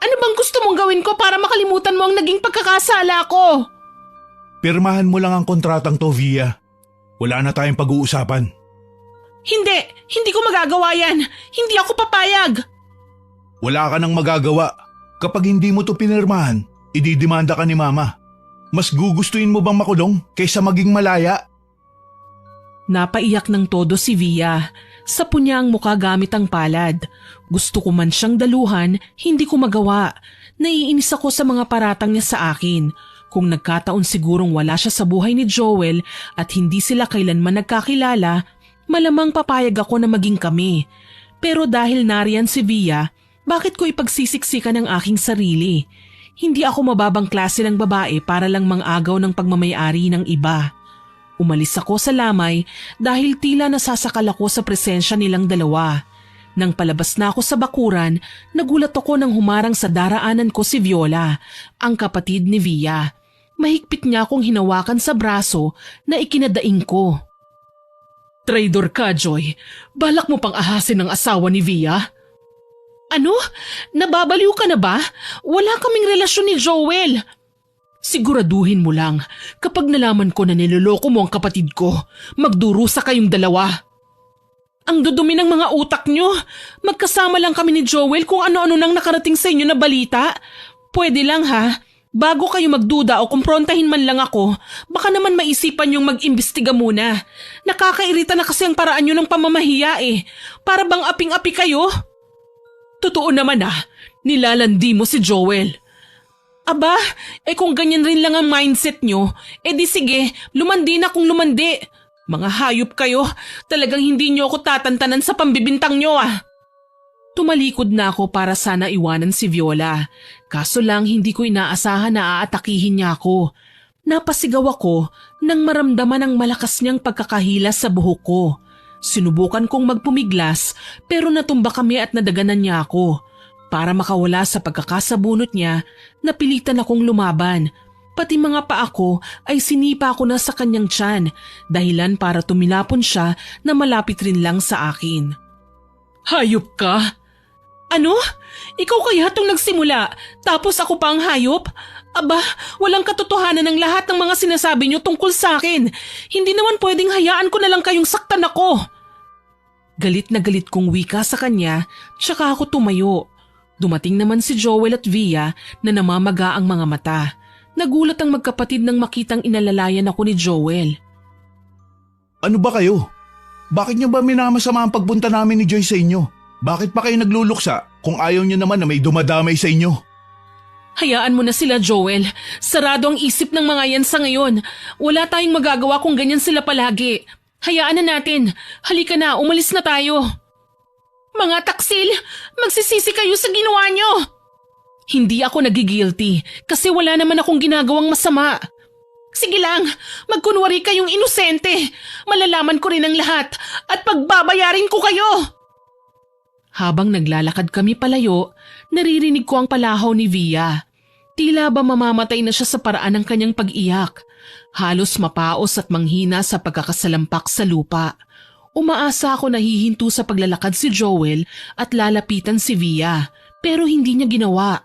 Speaker 1: Ano bang gusto mong gawin ko para makalimutan mo ang naging pagkakasala ko?
Speaker 2: Pirmahan mo lang ang kontratang to, Via. Wala na tayong pag-uusapan.
Speaker 1: Hindi ko magagawa yan. Hindi ako papayag.
Speaker 2: Wala ka nang magagawa. Kapag hindi mo to pinirmahan, ididimanda ka ni Mama. Mas gugustuhin mo bang makulong kaysa maging malaya?
Speaker 1: Napaiyak ng todo si Via. Sapo niya ang mukha gamit ang palad. Gusto ko man siyang daluhan, hindi ko magawa. Naiinis ako sa mga paratang niya sa akin. Kung nagkataon sigurong wala siya sa buhay ni Joel at hindi sila kailanman nagkakilala, malamang papayag ako na maging kami. Pero dahil nariyan si Via, bakit ko ipagsisiksikan ang aking sarili? Hindi ako mababang klase ng babae para lang mangagaw ng pagmamayari ng iba. Umalis ako sa lamay dahil tila nasasakal ako sa presensya nilang dalawa. Nang palabas na ako sa bakuran, nagulat ako nang humarang sa daraanan ko si Viola, ang kapatid ni Via. Mahigpit niya akong hinawakan sa braso na ikinadaing ko. Traidor ka, Joy. Balak mo pang ahasin ang asawa ni Via? Ano? Nababaliw ka na ba? Wala kaming relasyon ni Joel. Siguraduhin mo lang, kapag nalaman ko na niloloko mo ang kapatid ko, magdurusa kayong dalawa. Ang dudumi ng mga utak nyo. Magkasama lang kami ni Joel kung ano-ano nang nakarating sa inyo na balita. Pwede lang ha, bago kayo magduda o kumprontahin man lang ako, baka naman maisipan yung mag-imbestiga muna. Nakakairita na kasi ang paraan nyo ng pamamahiya eh. Para bang aping-api kayo? Totoo naman nilalandi mo si Joel. Aba, kung ganyan rin lang ang mindset nyo, di sige, lumandi na kung lumandi. Mga hayop kayo, talagang hindi nyo ako tatantanan sa pambibintang nyo Tumalikod na ako para sana iwanan si Viola. Kaso lang hindi ko inaasahan na aatakihin niya ako. Napasigaw ako nang maramdaman ang malakas niyang pagkakahila sa buhok ko. Sinubukan kong magpumiglas pero natumba kami at nadaganan niya ako. Para makawala sa pagkakasabunot niya, napilitan akong lumaban. Pati mga paa ko ay sinipa ko na sa kanyang tiyan, dahilan para tumilapon siya na malapit rin lang sa akin. Hayop ka? Ano? Ikaw kaya itong nagsimula, tapos ako pa ang hayop? Aba, walang katotohanan ng lahat ng mga sinasabi niyo tungkol sa akin. Hindi naman pwedeng hayaan ko na lang kayong saktan ako. Galit na galit kong wika sa kanya, tsaka ako tumayo. Dumating naman si Joel at Via na namamaga ang mga mata. Nagulat ang magkapatid nang makitang inalalayan ako ni Joel.
Speaker 2: Ano ba kayo? Bakit niyo ba minamasama ang pagpunta namin ni Joy sa inyo? Bakit pa kayo nagluluksa kung ayaw niyo naman na may dumadamay sa inyo?
Speaker 1: Hayaan mo na sila, Joel. Sarado ang isip ng mga yan sa ngayon. Wala tayong magagawa kung ganyan sila palagi. Hayaan na natin. Halika na, umalis na tayo. Mga taksil, magsisisi kayo sa ginawa niyo. Hindi ako nagigilty kasi wala naman akong ginagawang masama. Sige lang, magkunwari kayong inosente. Malalaman ko rin ang lahat at pagbabayarin ko kayo. Habang naglalakad kami palayo, naririnig ko ang palahaw ni Via. Tila ba mamamatay na siya sa paraan ng kanyang pag-iyak. Halos mapaos at manghina sa pagkakasalampak sa lupa. Umaasa ako na hihinto sa paglalakad si Joel at lalapitan si Via, pero hindi niya ginawa.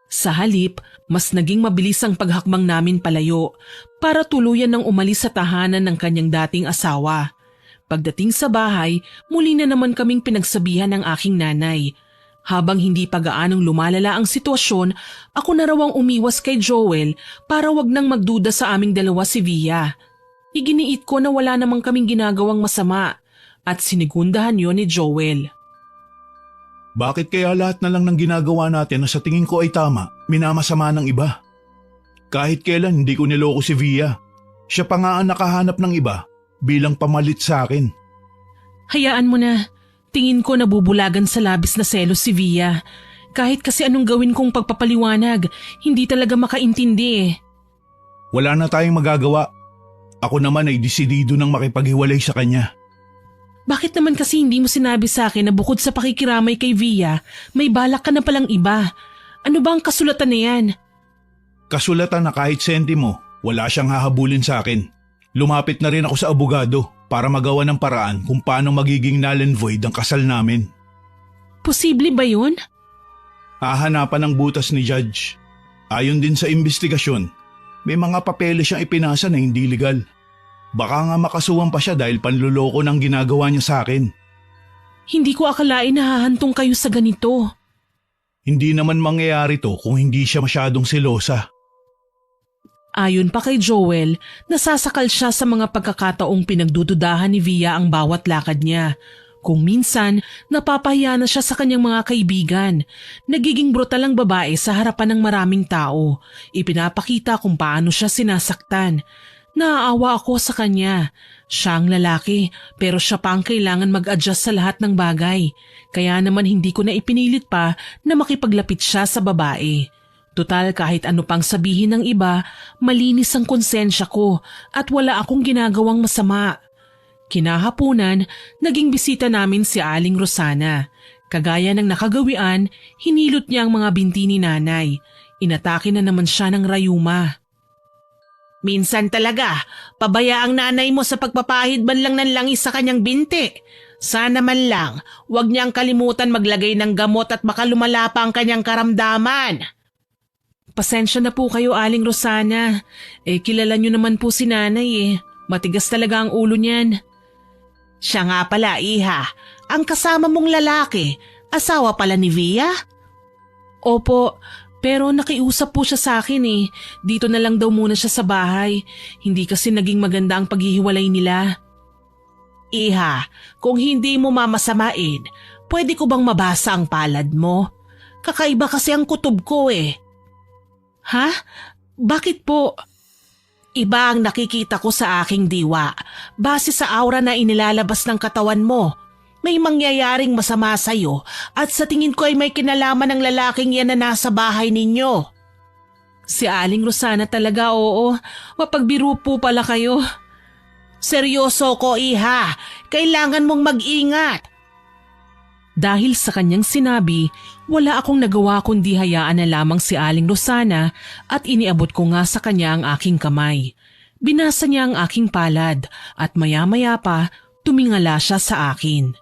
Speaker 1: Sa halip, mas naging mabilis ang paghakbang namin palayo para tuluyan ng umalis sa tahanan ng kanyang dating asawa. Pagdating sa bahay, muli na naman kaming pinagsabihan ng aking nanay. Habang hindi pa gaanong lumalala ang sitwasyon, ako na raw ang umiwas kay Joel para wag nang magduda sa aming dalawa si Via. Iginiit ko na wala namang kaming ginagawang masama at sinigundahan yon ni Joel.
Speaker 2: Bakit kaya lahat na lang ng ginagawa natin na sa tingin ko ay tama, minamasama ng iba? Kahit kailan hindi ko niloko si Via. Siya pa nga ang nakahanap ng iba bilang pamalit sa akin.
Speaker 1: Hayaan mo na. Tingin ko nabubulagan sa labis na selos si Via. Kahit kasi anong gawin kong pagpapaliwanag, hindi talaga makaintindi eh.
Speaker 2: Wala na tayong magagawa. Ako naman ay desidido nang makipaghiwalay sa kanya.
Speaker 1: Bakit naman kasi hindi mo sinabi sa akin na bukod sa pakikiramay kay Via, may balak ka na palang iba? Ano ba ang kasulatan na yan?
Speaker 2: Kasulatan na kahit sentimo, wala siyang hahabulin sa akin. Lumapit na rin ako sa abogado para magawa ng paraan kung paano magiging null and void ang kasal namin.
Speaker 1: Posible ba yun?
Speaker 2: Hahanapan ng butas ni Judge. Ayon din sa investigasyon, may mga papeles siyang ipinasa na hindi legal. Baka nga makasuhan pa siya dahil panluloko ng ginagawa niya sa akin.
Speaker 1: Hindi ko akalain na hahantong kayo sa ganito.
Speaker 2: Hindi naman mangyayari to kung hindi siya masyadong selosa.
Speaker 1: Ayon pa kay Joel, nasasakal siya sa mga pagkakataong pinagdududahan ni Via ang bawat lakad niya. Kung minsan, napapahiya na siya sa kanyang mga kaibigan. Nagiging brutal ang babae sa harapan ng maraming tao. Ipinapakita kung paano siya sinasaktan. Naaawa ako sa kanya. Siya ang lalaki pero siya pa ang kailangan mag-adjust sa lahat ng bagay. Kaya naman hindi ko na ipinilit pa na makipaglapit siya sa babae. Tutal kahit ano pang sabihin ng iba, malinis ang konsensya ko at wala akong ginagawang masama. Kinahapunan, naging bisita namin si Aling Rosana. Kagaya ng nakagawian, hinilot niya ang mga binti ni nanay. Inatake na naman siya ng rayuma. Minsan talaga, pabaya ang nanay mo sa pagpapahid man lang ng langis sa kanyang binti. Sana man lang, huwag niyang kalimutan maglagay ng gamot at baka lumala pa ang kanyang karamdaman. Pasensya na po kayo, Aling Rosana. Kilala niyo naman po si nanay eh. Matigas talaga ang ulo niyan. Siya nga pala, iha. Ang kasama mong lalaki, asawa pala ni Via? Opo. Pero nakiusap po siya sa akin eh. Dito na lang daw muna siya sa bahay. Hindi kasi naging maganda ang paghihiwalay nila. Iha, kung hindi mo mamasamain, pwede ko bang mabasa ang palad mo? Kakaiba kasi ang kutob ko eh. Ha? Bakit po? Iba ang nakikita ko sa aking diwa. Base sa aura na inilalabas ng katawan mo. May mangyayaring masama sa'yo at sa tingin ko ay may kinalaman ng lalaking yan na nasa bahay ninyo. Si Aling Rosana talaga, oo. Mapagbiro po pala kayo. Seryoso ko, iha. Kailangan mong mag-ingat. Dahil sa kanyang sinabi, wala akong nagawa kundi hayaan na lamang si Aling Rosana at iniabot ko nga sa kanya ang aking kamay. Binasa niya ang aking palad at maya-maya pa tumingala siya sa akin.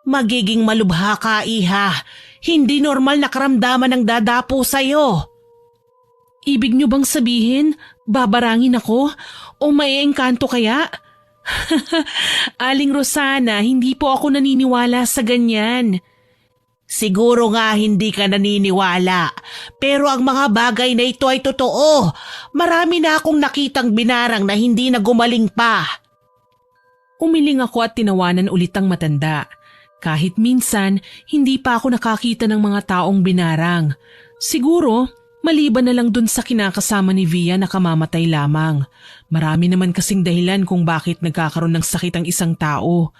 Speaker 1: Magiging malubha ka, iha. Hindi normal na karamdaman ang dadapo sa'yo. Ibig niyo bang sabihin, babarangin ako o maiengkanto kaya? Aling Rosana, hindi po ako naniniwala sa ganyan. Siguro nga hindi ka naniniwala, pero ang mga bagay na ito ay totoo. Marami na akong nakitang binarang na hindi na gumaling pa. Umiling ako at tinawanan ulit ang matanda. Kahit minsan, hindi pa ako nakakita ng mga taong binarang. Siguro, maliban na lang dun sa kinakasama ni Via na kamamatay lamang. Marami naman kasing dahilan kung bakit nagkakaroon ng sakit ang isang tao.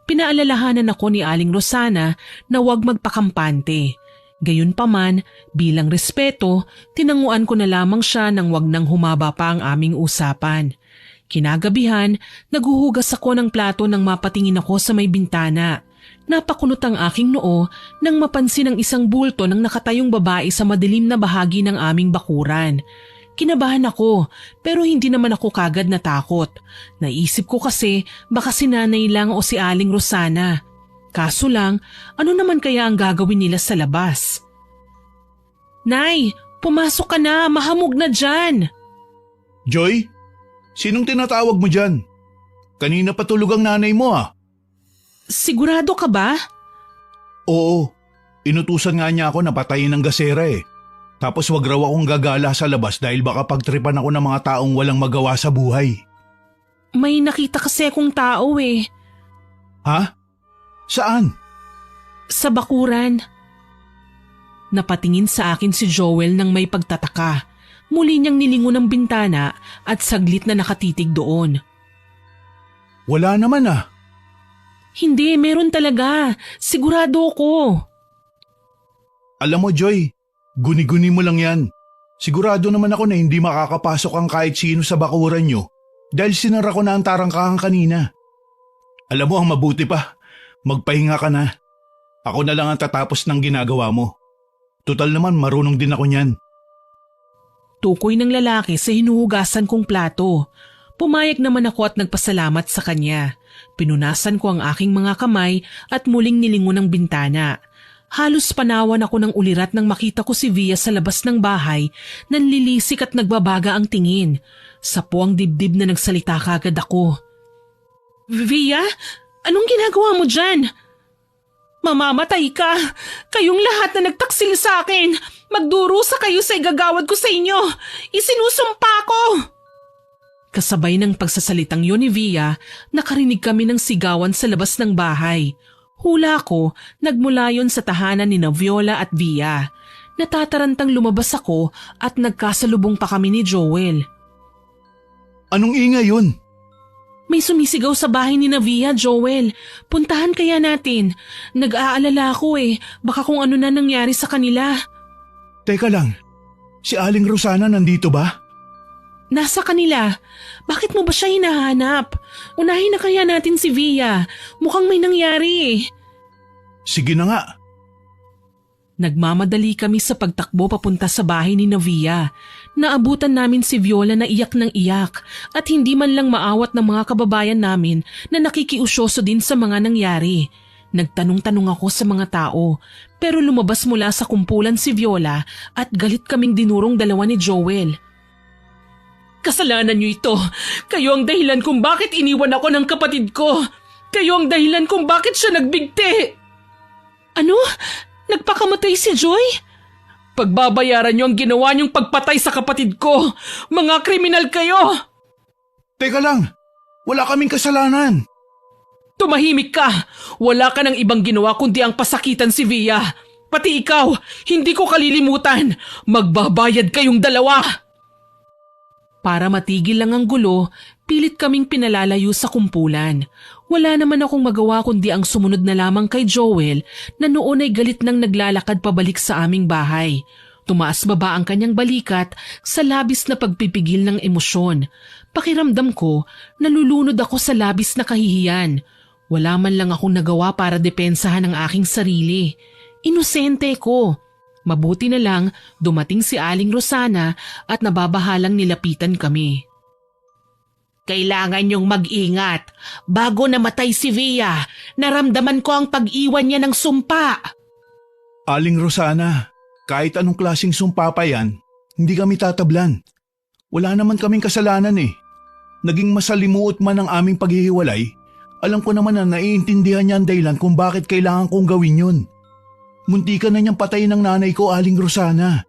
Speaker 1: Pinaalalahanan ako ni Aling Rosana na huwag magpakampante. Gayunpaman, bilang respeto, tinanguan ko na lamang siya nang huwag nang humaba pa ang aming usapan. Kinagabihan, naghuhugas ako ng plato nang mapatingin ako sa may bintana. Napakunot ang aking noo nang mapansin ang isang bulto ng nakatayong babae sa madilim na bahagi ng aming bakuran. Kinabahan ako pero hindi naman ako kagad natakot. Naisip ko kasi baka si nanay lang o si Aling Rosana. Kaso lang, ano naman kaya ang gagawin nila sa labas? Nay, pumasok ka na, mahamog na dyan.
Speaker 2: Joy? Sinong tinatawag mo dyan? Kanina patulog ang nanay mo ah.
Speaker 1: Sigurado ka ba?
Speaker 2: Oo, inutusan nga niya ako na patayin ng gasera eh. Tapos wag raw akong gagala sa labas dahil baka pagtripan ako ng mga taong walang magawa sa buhay.
Speaker 1: May nakita kasi akong tao eh.
Speaker 2: Ha? Saan?
Speaker 1: Sa bakuran. Napatingin sa akin si Joel nang may pagtataka. Muli niyang nilingon ang bintana at saglit na nakatitig doon.
Speaker 2: Wala naman ah.
Speaker 1: Hindi, meron talaga. Sigurado ako.
Speaker 2: Alam mo Joy, guni-guni mo lang yan. Sigurado naman ako na hindi makakapasok ang kahit sino sa bakuran nyo dahil sinara ko na ang tarangkahan kanina. Alam mo ang mabuti pa, magpahinga ka na. Ako na lang ang tatapos ng ginagawa mo. Tutal naman marunong din ako niyan.
Speaker 1: Tukoy ng lalaki sa hinuhugasan kong plato. Pumayag naman ako at nagpasalamat sa kanya. Pinunasan ko ang aking mga kamay at muling nilingon ang bintana. Halos panawan ako ng ulirat nang makita ko si Via sa labas ng bahay, nanlilisik at nagbabaga ang tingin. Sapo ang dibdib na nagsalita kagad ako. Via, anong ginagawa mo dyan? Mamamatay ka! Kayong lahat na nagtaksil sa akin! Magdurusa kayo sa igagawad ko sa inyo! Isinusumpa ko! Kasabay ng pagsasalitang yun ni Via, nakarinig kami ng sigawan sa labas ng bahay. Hula ko, nagmula yon sa tahanan ni Viola at Via. Natatarantang lumabas ako at nagkasalubong pa kami ni Joel.
Speaker 2: Anong ingay yun?
Speaker 1: May sumisigaw sa bahay ni Via, Joel. Puntahan kaya natin. Nag-aalala ako eh, baka kung ano na nangyari sa kanila.
Speaker 2: Teka lang, si Aling Rosana nandito ba?
Speaker 1: Nasa kanila. Bakit mo ba siya hinahanap? Unahin na kaya natin si Via. Mukhang may nangyari.
Speaker 2: Sige na nga.
Speaker 1: Nagmamadali kami sa pagtakbo papunta sa bahay ni Via. Naabutan namin si Viola na iyak ng iyak at hindi man lang maawat ng mga kababayan namin na nakikiusyoso din sa mga nangyari. Nagtanong-tanong ako sa mga tao pero lumabas mula sa kumpulan si Viola at galit kaming dinurong dalawa ni Joel. Kasalanan niyo ito. Kayo ang dahilan kung bakit iniwan ako ng kapatid ko. Kayo ang dahilan kung bakit siya nagbigti. Ano? Nagpakamatay si Joy? Pagbabayaran niyo ang ginawa niyong pagpatay sa kapatid ko. Mga kriminal kayo!
Speaker 2: Teka lang, wala kaming kasalanan.
Speaker 1: Tumahimik ka! Wala ka ng ibang ginawa kundi ang pasakitan si Via. Pati ikaw, hindi ko kalilimutan. Magbabayad kayong dalawa! Para matigil lang ang gulo, pilit kaming pinalalayo sa kumpulan. Wala naman akong magawa kundi ang sumunod na lamang kay Joel na noon ay galit nang naglalakad pabalik sa aming bahay. Tumaas baba ang kanyang balikat sa labis na pagpipigil ng emosyon. Pakiramdam ko, nalulunod ako sa labis na kahihiyan. Wala man lang akong nagawa para depensahan ang aking sarili. Inosente ko. Mabuti na lang dumating si Aling Rosana at nababahalang nilapitan kami. Kailangan niyong mag-ingat. Bago namatay si Via, naramdaman ko ang pag-iwan niya ng sumpa.
Speaker 2: Aling Rosana, kahit anong klaseng sumpa pa yan, hindi kami tatablan. Wala naman kaming kasalanan eh. Naging masalimuot man ang aming paghihiwalay, alam ko naman na naiintindihan niya ang dahilan kung bakit kailangan kong gawin yun. Muntikan na niyang patayin ng nanay ko, Aling Rosana.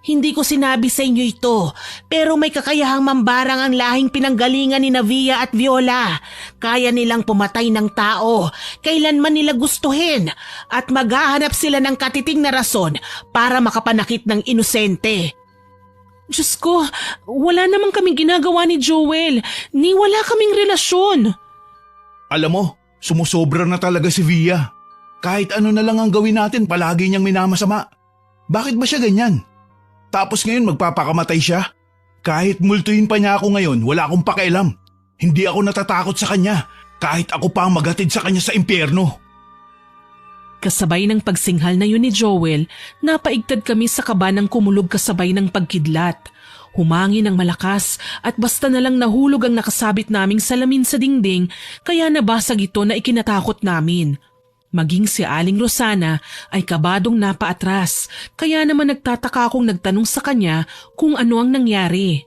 Speaker 1: Hindi ko sinabi sa inyo ito, pero may kakayahang mambarang ang lahing pinanggalingan ni Navia at Viola. Kaya nilang pumatay ng tao, kailanman nila gustuhin, at maghahanap sila ng katiting na rason para makapanakit ng inosente. Diyos ko, wala namang kaming ginagawa ni Joel, ni wala kaming relasyon.
Speaker 2: Alam mo, sumusobra na talaga si Via. Kahit ano na lang ang gawin natin, palagi niyang minamasama. Bakit ba siya ganyan? Tapos ngayon magpapakamatay siya? Kahit multuhin pa niya ako ngayon, wala akong pakialam. Hindi ako natatakot sa kanya, kahit ako pa ang maghatid sa kanya sa impyerno.
Speaker 1: Kasabay ng pagsinghal na yun ni Joel, napaigtad kami sa kaba ng kumulog kasabay ng pagkidlat. Humangin ng malakas at basta na lang nahulog ang nakasabit naming salamin sa dingding, kaya nabasag ito na ikinatakot namin. Maging si Aling Rosana ay kabadong napaatras, kaya naman nagtataka akong nagtanong sa kanya kung ano ang nangyari.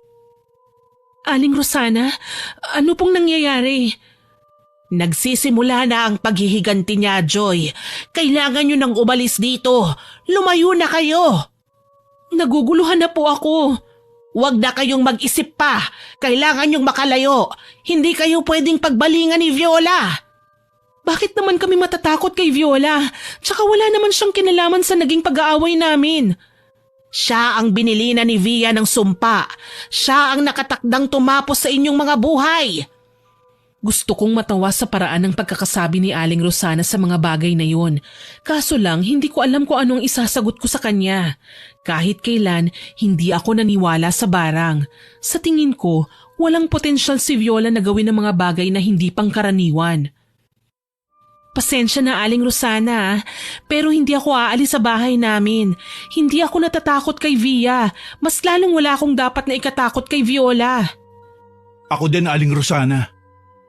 Speaker 1: Aling Rosana, ano pong nangyayari? Nagsisimula na ang paghihiganti niya, Joy. Kailangan niyo nang umalis dito. Lumayo na kayo. Naguguluhan na po ako. Huwag na kayong mag-isip pa. Kailangan niyong makalayo. Hindi kayo pwedeng pagbalingan ni Viola. Bakit naman kami matatakot kay Viola? Tsaka wala naman siyang kinalaman sa naging pag-aaway namin. Siya ang binilina ni Via ng sumpa. Siya ang nakatakdang tumapos sa inyong mga buhay. Gusto kong matawa sa paraan ng pagkakasabi ni Aling Rosana sa mga bagay na yun. Kaso lang, hindi ko alam kung anong isasagot ko sa kanya. Kahit kailan, hindi ako naniwala sa barang. Sa tingin ko, walang potensyal si Viola na gawin ng mga bagay na hindi pangkaraniwan. Pasensya na, Aling Rosana, pero hindi ako aalis sa bahay namin. Hindi ako natatakot kay Via. Mas lalong wala akong dapat na ikatakot kay Viola.
Speaker 2: Ako din, Aling Rosana.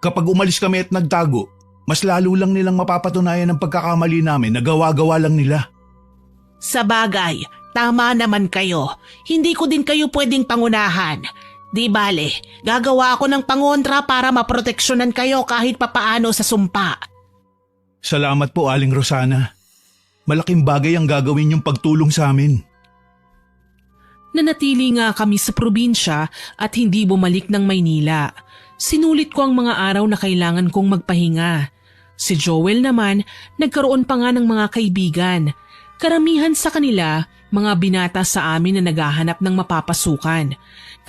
Speaker 2: Kapag umalis kami at nagtago, mas lalo lang nilang mapapatunayan ang pagkakamali namin na gawa-gawa lang nila.
Speaker 1: Sa bagay, tama naman kayo. Hindi ko din kayo pwedeng pangunahan. Di bale, gagawa ako ng pangontra para maproteksyonan kayo kahit papaano sa sumpa.
Speaker 2: Salamat po, Aling Rosana. Malaking bagay ang gagawin yung pagtulong sa amin.
Speaker 1: Nanatili nga kami sa probinsya at hindi bumalik ng Maynila. Sinulit ko ang mga araw na kailangan kong magpahinga. Si Joel naman, nagkaroon pa nga ng mga kaibigan. Karamihan sa kanila, mga binata sa amin na naghahanap ng mapapasukan.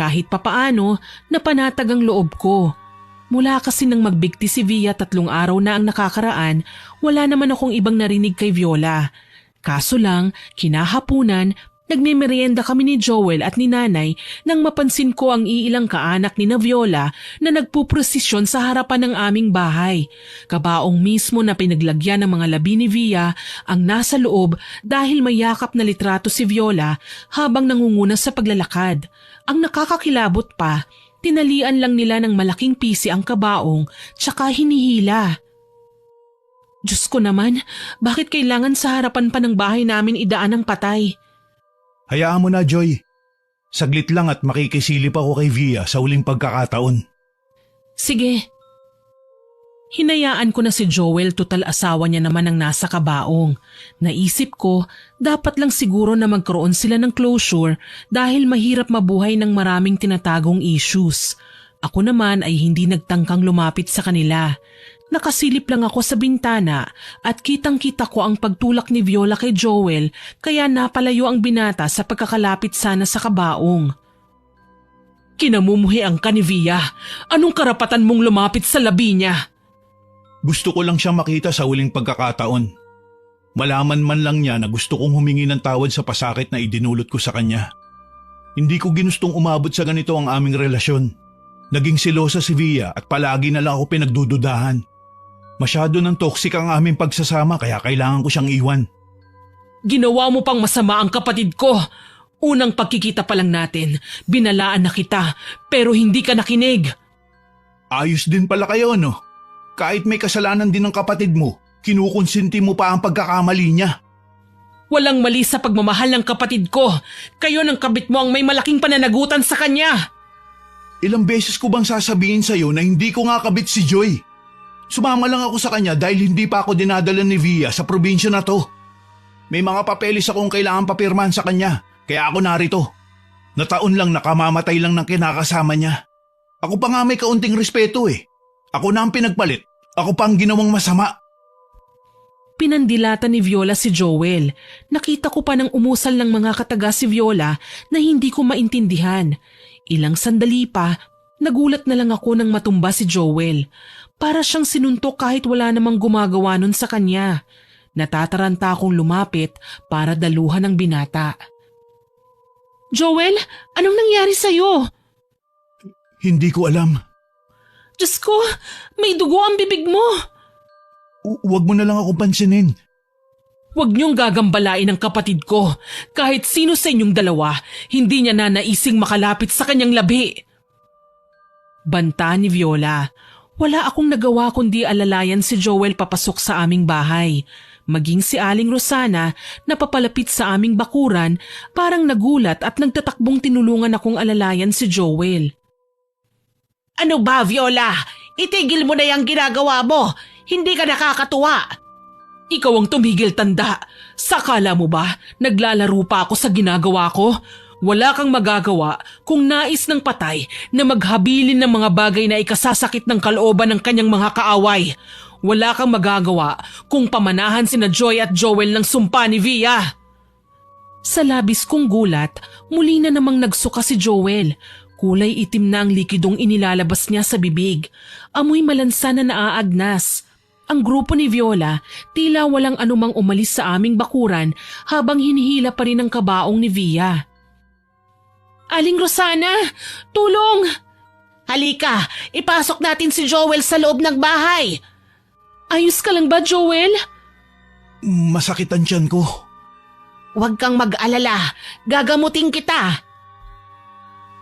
Speaker 1: Kahit papaano, napanatag ang loob ko. Mula kasi nang magbigti si Via 3 araw na ang nakakaraan, wala naman akong ibang narinig kay Viola. Kaso lang, kinahapunan, nagmemerienda kami ni Joel at ni Nanay nang mapansin ko ang iilang kaanak ni Viola na nagpuprosesyon sa harapan ng aming bahay. Kabaong mismo na pinaglagyan ng mga labi ni Via ang nasa loob dahil may yakap na litrato si Viola habang nangunguna sa paglalakad. Ang nakakakilabot pa, tinalian lang nila ng malaking pisi ang kabaong tsaka hinihila. Diyos ko naman, bakit kailangan sa harapan pa ng bahay namin idaan ng patay?
Speaker 2: Hayaan mo na, Joy. Saglit lang at makikisilip ako kay Via sa uling pagkakataon.
Speaker 1: Sige. Hinayaan ko na si Joel, total asawa niya naman ang nasa kabaong. Naisip ko, dapat lang siguro na magkaroon sila ng closure dahil mahirap mabuhay ng maraming tinatagong issues. Ako naman ay hindi nagtangkang lumapit sa kanila. Nakasilip lang ako sa bintana at kitang-kita ko ang pagtulak ni Viola kay Joel kaya napalayo ang binata sa pagkakalapit sana sa kabaong. Kinamumuhi ang ka ni Via. Anong karapatan mong lumapit sa labi niya?
Speaker 2: Gusto ko lang siyang makita sa uling pagkakataon. Malaman man lang niya na gusto kong humingi ng tawad sa pasakit na idinulot ko sa kanya. Hindi ko ginustong umabot sa ganito ang aming relasyon. Naging selosa si Via at palagi na lang ako pinagdududahan. Masyado ng toxic ang aming pagsasama kaya kailangan ko siyang iwan.
Speaker 1: Ginawa mo pang masama ang kapatid ko. Unang pagkikita pa lang natin, binalaan na kita pero hindi ka nakinig.
Speaker 2: Ayos din pala kayo, no? Kahit may kasalanan din ng kapatid mo, kinukonsinti mo pa ang pagkakamali niya.
Speaker 1: Walang mali sa pagmamahal ng kapatid ko. Kayo ng kabit mo ang may malaking pananagutan sa kanya.
Speaker 2: Ilang beses ko bang sasabihin sa'yo na hindi ko nga kabit si Joy? Sumama lang ako sa kanya dahil hindi pa ako dinadala ni Via sa probinsya na to. May mga papeles akong kailangan papirmahan sa kanya, kaya ako narito. Nataon lang nakamamatay lang ng kinakasama niya. Ako pa nga may kaunting respeto eh. Ako na ang pinagpalit. Ako pa ang ginawang masama.
Speaker 1: Pinandilata ni Viola si Joel. Nakita ko pa nang umusal ng mga kataga si Viola na hindi ko maintindihan. Ilang sandali pa, nagulat na lang ako nang matumba si Joel. Para siyang sinuntok kahit wala namang gumagawa nun sa kanya. Natataranta akong lumapit para daluhan ang binata. Joel, anong nangyari sa'yo?
Speaker 2: Hindi ko alam.
Speaker 1: Diyos ko, may dugo ang bibig mo.
Speaker 2: Huwag mo na lang ako pansinin.
Speaker 1: Huwag niyong gagambalain ang kapatid ko. Kahit sino sa inyong dalawa, hindi niya nanaising makalapit sa kanyang labi. Banta ni Viola. Wala akong nagawa kundi alalayan si Joel papasok sa aming bahay. Maging si Aling Rosana na papalapit sa aming bakuran, parang nagulat at nagtatakbong tinulungan akong alalayan si Joel. Ano ba, Viola? Itigil mo na yung ginagawa mo. Hindi ka nakakatuwa. Ikaw ang tumigil, tanda. Sakala mo ba naglalaro pa ako sa ginagawa ko? Wala kang magagawa kung nais ng patay na maghabilin ng mga bagay na ikasasakit ng kalooban ng kanyang mga kaaway. Wala kang magagawa kung pamanahan sina Joy at Joel ng sumpa ni Via. Sa labis kong gulat, muli na namang nagsuka si Joel. Kulay itim na ang likidong inilalabas niya sa bibig. Amoy malansa na naaagnas. Ang grupo ni Viola tila walang anumang umalis sa aming bakuran habang hinihila pa rin ang kabaong ni Via. Aling Rosana, tulong! Halika, ipasok natin si Joel sa loob ng bahay. Ayos ka lang ba, Joel?
Speaker 2: Masakit ang tiyan ko.
Speaker 1: Huwag kang mag-alala, gagamutin kita.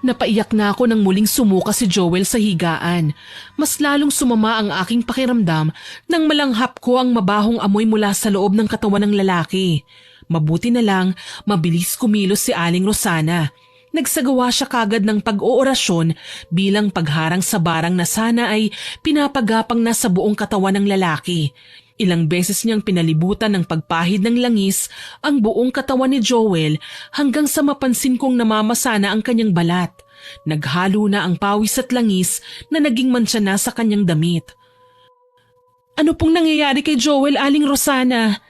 Speaker 1: Napaiyak na ako nang muling sumuka si Joel sa higaan. Mas lalong sumama ang aking pakiramdam nang malanghap ko ang mabahong amoy mula sa loob ng katawan ng lalaki. Mabuti na lang, mabilis kumilos si Aling Rosana. Nagsagawa siya kagad ng pag-oorasyon bilang pagharang sa barang na sana ay pinapagapang na sa buong katawan ng lalaki. Ilang beses niyang pinalibutan ng pagpahid ng langis ang buong katawan ni Joel hanggang sa mapansin kong namamasana ang kanyang balat. Naghalo na ang pawis at langis na naging mantsa na sa kanyang damit. Ano pong nangyayari kay Joel, Aling Rosana?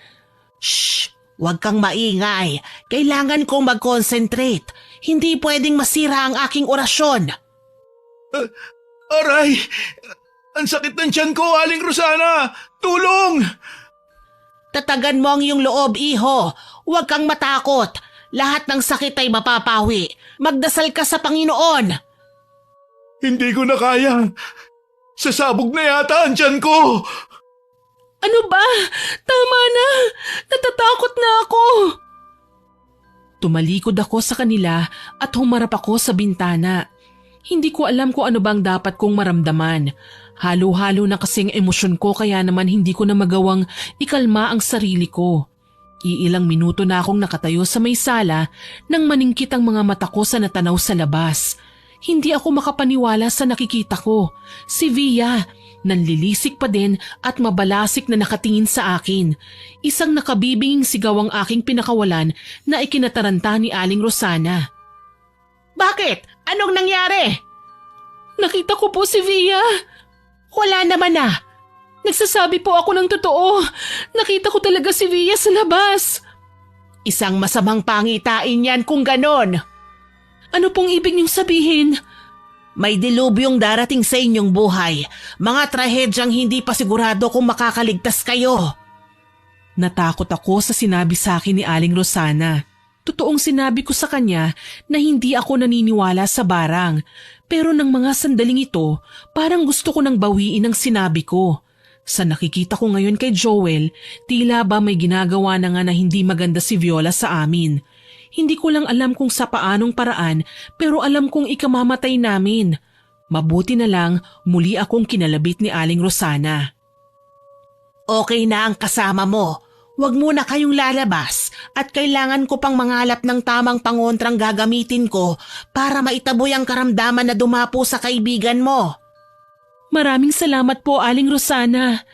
Speaker 1: Shh! Huwag kang maingay. Kailangan kong mag-concentrate. Hindi pwedeng masira ang aking orasyon.
Speaker 2: Aray! Ang sakit ng tiyan ko, Aling Rosana! Tulong!
Speaker 1: Tatagan mo ang iyong loob, iho. Huwag kang matakot. Lahat ng sakit ay mapapawi. Magdasal ka sa Panginoon.
Speaker 2: Hindi ko na kaya. Sasabog na yata ang tiyan ko.
Speaker 1: Ano ba? Tama na. Natatakot na ako. Tumalikod ako sa kanila at humarap ako sa bintana. Hindi ko alam kung ano bang dapat kong maramdaman. Halo-halo na kasing emosyon ko kaya naman hindi ko na magawang ikalma ang sarili ko. Iilang minuto na akong nakatayo sa may sala nang maningkit ang mga mata ko sa natanaw sa labas. Hindi ako makapaniwala sa nakikita ko. Si Via, nanlilisik pa din at mabalasik na nakatingin sa akin. Isang nakabibinging sigaw ang aking pinakawalan na ikinataranta ni Aling Rosana. Bakit? Anong nangyari? Nakita ko po si Via. Wala naman na. Nagsasabi po ako ng totoo. Nakita ko talaga si Via sa labas. Isang masamang pangitain yan kung ganon. Ano pong ibig niyong sabihin? May dilubyong darating sa inyong buhay. Mga trahedyang hindi pa sigurado kung makakaligtas kayo. Natakot ako sa sinabi sa akin ni Aling Rosana. Totoong sinabi ko sa kanya na hindi ako naniniwala sa barang. Pero ng mga sandaling ito, parang gusto ko nang bawiin ang sinabi ko. Sa nakikita ko ngayon kay Joel, tila ba may ginagawa na nga na hindi maganda si Viola sa amin. Hindi ko lang alam kung sa paanong paraan pero alam kong ikamamatay namin. Mabuti na lang muli akong kinalabit ni Aling Rosana.
Speaker 3: Okay na ang kasama mo. Huwag muna kayong lalabas at kailangan ko pang mangalap ng tamang pangontrang gagamitin ko para maitaboy ang karamdaman na dumapo sa kaibigan mo.
Speaker 1: Maraming salamat po, Aling Rosana.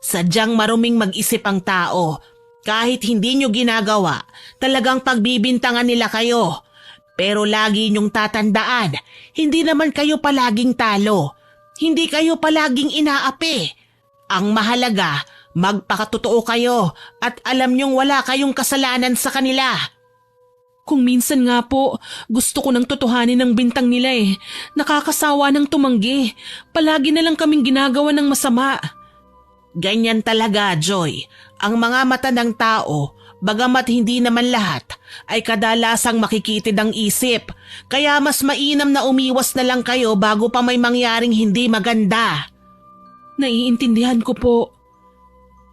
Speaker 3: Sadyang maruming mag-isip ang tao. Kahit hindi nyo ginagawa, talagang pagbibintangan nila kayo. Pero lagi nyong tatandaan, hindi naman kayo palaging talo. Hindi kayo palaging inaapi. Ang mahalaga, magpakatotoo kayo at alam niyong wala kayong kasalanan sa kanila.
Speaker 1: Kung minsan nga po, gusto ko nang totohanin ang bintang nila eh. Nakakasawa ng tumanggi. Palagi na lang kaming ginagawa ng masama.
Speaker 3: Ganyan talaga, Joy. Ang mga mata ng tao, bagamat hindi naman lahat, ay kadalasang makikitid ang isip. Kaya mas mainam na umiwas na lang kayo bago pa may mangyaring hindi maganda.
Speaker 1: Naiintindihan ko po.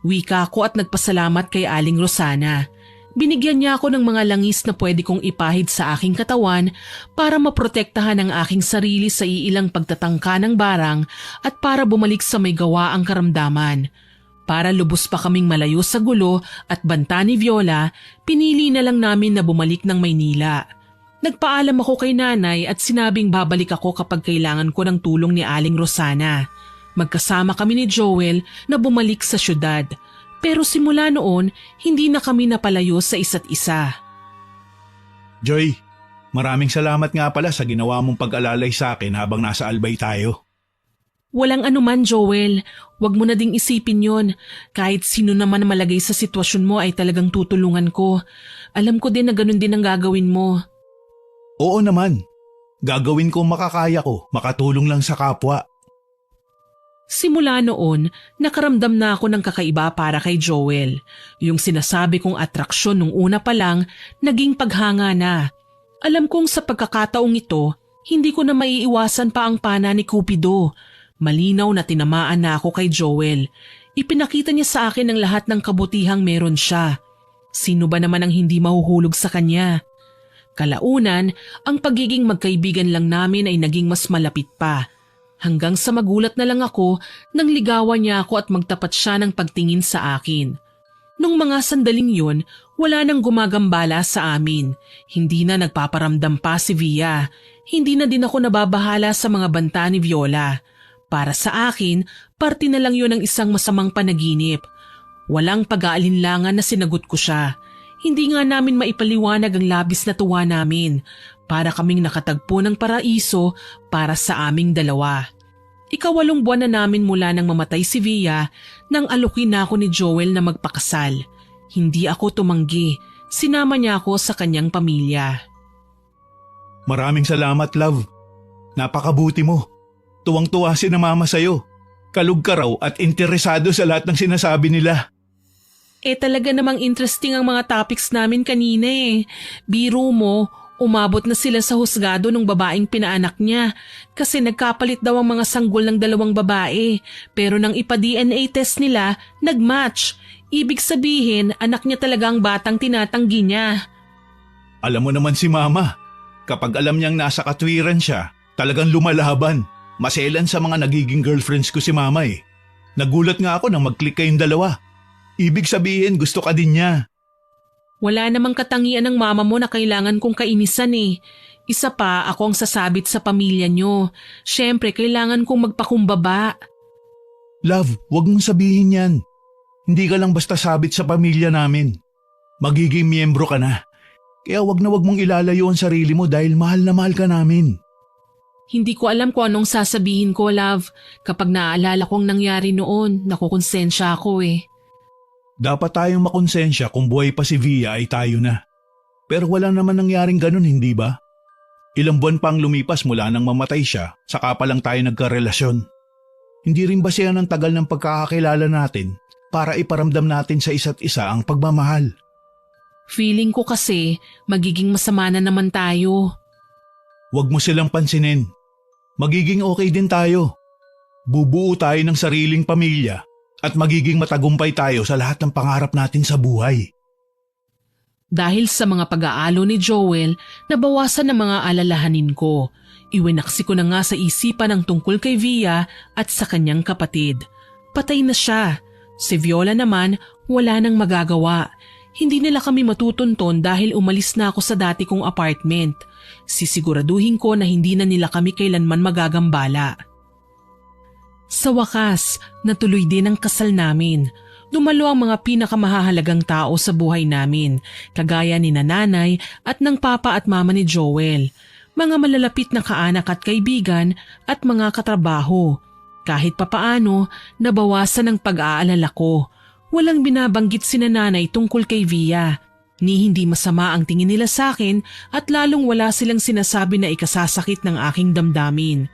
Speaker 1: Wika ko at nagpasalamat kay Aling Rosana. Binigyan niya ako ng mga langis na pwede kong ipahid sa aking katawan para maprotektahan ang aking sarili sa iilang pagtatangka ng barang at para bumalik sa may gawa ang karamdaman. Para lubos pa kaming malayo sa gulo at banta ni Viola, pinili na lang namin na bumalik ng Maynila. Nagpaalam ako kay nanay at sinabing babalik ako kapag kailangan ko ng tulong ni Aling Rosana. Magkasama kami ni Joel na bumalik sa syudad. Pero simula noon, hindi na kami napalayo sa isa't isa.
Speaker 2: Joy, maraming salamat nga pala sa ginawa mong pag-alalay sa akin habang nasa Albay tayo.
Speaker 1: Walang anuman, Joel. Huwag mo na ding isipin yon. Kahit sino naman na malagay sa sitwasyon mo ay talagang tutulungan ko. Alam ko din na ganun din ang gagawin mo.
Speaker 2: Oo naman. Gagawin ko ang makakaya ko, makatulong lang sa kapwa.
Speaker 1: Simula noon, nakaramdam na ako ng kakaiba para kay Joel. Yung sinasabi kong atraksyon nung una pa lang, naging paghanga na. Alam kong sa pagkakataong ito, hindi ko na maiiwasan pa ang pana ni Cupido. Malinaw na tinamaan na ako kay Joel. Ipinakita niya sa akin ang lahat ng kabutihang meron siya. Sino ba naman ang hindi mahuhulog sa kanya? Kalaunan, ang pagiging magkaibigan lang namin ay naging mas malapit pa. Hanggang sa magulat na lang ako nang ligawan niya ako at magtapat siya ng pagtingin sa akin. Nung mga sandaling yun, wala nang gumagambala sa amin. Hindi na nagpaparamdam pa si Via. Hindi na din ako nababahala sa mga banta ni Viola. Para sa akin, parte na lang yun ng isang masamang panaginip. Walang pag-aalinlangan na sinagot ko siya. Hindi nga namin maipaliwanag ang labis na tuwa namin. Para kaming nakatagpo ng paraiso para sa aming dalawa. 8 buwan na namin mula nang mamatay si Via nang alukin na ako ni Joel na magpakasal. Hindi ako tumanggi. Sinama niya ako sa kanyang pamilya.
Speaker 2: Maraming salamat, love. Napakabuti mo. Tuwang-tuwa si na mama sa'yo. Kalug ka raw at interesado sa lahat ng sinasabi nila.
Speaker 1: Talaga namang interesting ang mga topics namin kanina eh. Biro mo, umabot na sila sa husgado ng babaeng pinaanak niya kasi nagkapalit daw ang mga sanggol ng 2 babae. Pero nang ipa-DNA test nila, nag-match. Ibig sabihin, anak niya talaga ang batang tinatanggi niya.
Speaker 2: Alam mo naman si mama. Kapag alam niyang nasa katwiran siya, talagang lumalaban. Maselan sa mga nagiging girlfriends ko si mama eh. Nagulat nga ako nang mag-click kayong dalawa. Ibig sabihin gusto ka din niya.
Speaker 1: Wala namang katangian ng mama mo na kailangan kong kainisan eh. Isa pa, ako ang sasabit sa pamilya niyo. Siyempre, kailangan kong magpakumbaba.
Speaker 2: Love, wag mong sabihin yan. Hindi ka lang basta sabit sa pamilya namin. Magiging miyembro ka na. Kaya wag na wag mong ilalayo ang sarili mo dahil mahal na mahal ka namin.
Speaker 1: Hindi ko alam kung anong sasabihin ko, love. Kapag naaalala ko ang nangyari noon, nakukonsensya ako eh.
Speaker 2: Dapat tayong makonsensya kung buhay pa si Via ay tayo na. Pero wala naman nangyaring ganun, hindi ba? Ilang buwan pa ang lumipas mula nang mamatay siya, saka pa lang tayo nagkarelasyon. Hindi rin ba siya ng tagal ng pagkakakilala natin para iparamdam natin sa isa't isa ang pagmamahal.
Speaker 1: Feeling ko kasi magiging masama na naman tayo.
Speaker 2: Huwag mo silang pansinin. Magiging okay din tayo. Bubuo tayo ng sariling pamilya at magiging matagumpay tayo sa lahat ng pangarap natin sa buhay.
Speaker 1: Dahil sa mga pag-aalo ni Joel, nabawasan ang mga alalahanin ko. Iwinaksi ko na nga sa isipan ang tungkol kay Via at sa kanyang kapatid. Patay na siya. Si Viola naman, wala nang magagawa. Hindi nila kami matutunton dahil umalis na ako sa dati kong apartment. Sisiguraduhin ko na hindi na nila kami kailanman magagambala. Sa wakas, natuloy din ang kasal namin. Dumalo ang mga pinakamahahalagang tao sa buhay namin, kagaya ni nanay at ng papa at mama ni Joel, mga malalapit na kaanak at kaibigan at mga katrabaho. Kahit papaano, nabawasan ang pag-aalala ko. Walang binabanggit si nanay tungkol kay Via, ni hindi masama ang tingin nila sa akin at lalong wala silang sinasabi na ikasasakit ng aking damdamin.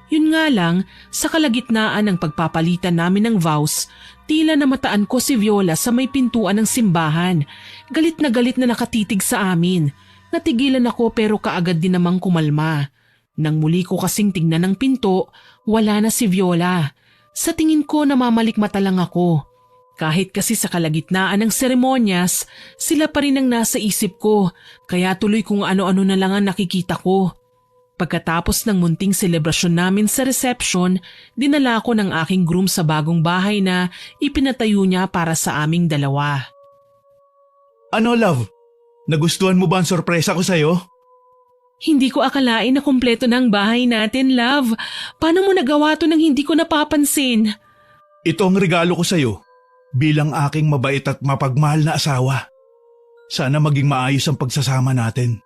Speaker 1: Yun nga lang, sa kalagitnaan ng pagpapalitan namin ng vows, tila namataan ko si Viola sa may pintuan ng simbahan. Galit na nakatitig sa amin. Natigilan ako pero kaagad din namang kumalma. Nang muli ko kasing tingnan ng pinto, wala na si Viola. Sa tingin ko namamalikmata lang ako. Kahit kasi sa kalagitnaan ng seremonyas, sila pa rin ang nasa isip ko, kaya tuloy kung ano-ano na lang ang nakikita ko. Pagkatapos ng munting selebrasyon namin sa reception, dinala ko ng aking groom sa bagong bahay na ipinatayo niya para sa aming dalawa.
Speaker 2: Ano, love? Nagustuhan mo ba ang sorpresa ko sa'yo?
Speaker 1: Hindi ko akalain na kumpleto na ang bahay natin, love. Paano mo nagawa to nang hindi ko napapansin?
Speaker 2: Ito ang regalo ko sa'yo bilang aking mabait at mapagmahal na asawa. Sana maging maayos ang pagsasama natin.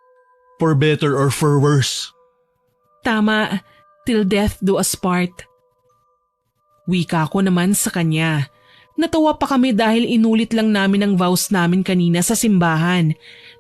Speaker 2: For better or for worse.
Speaker 1: Tama, till death do us part. Wika ko naman sa kanya. Natawa pa kami dahil inulit lang namin ang vows namin kanina sa simbahan.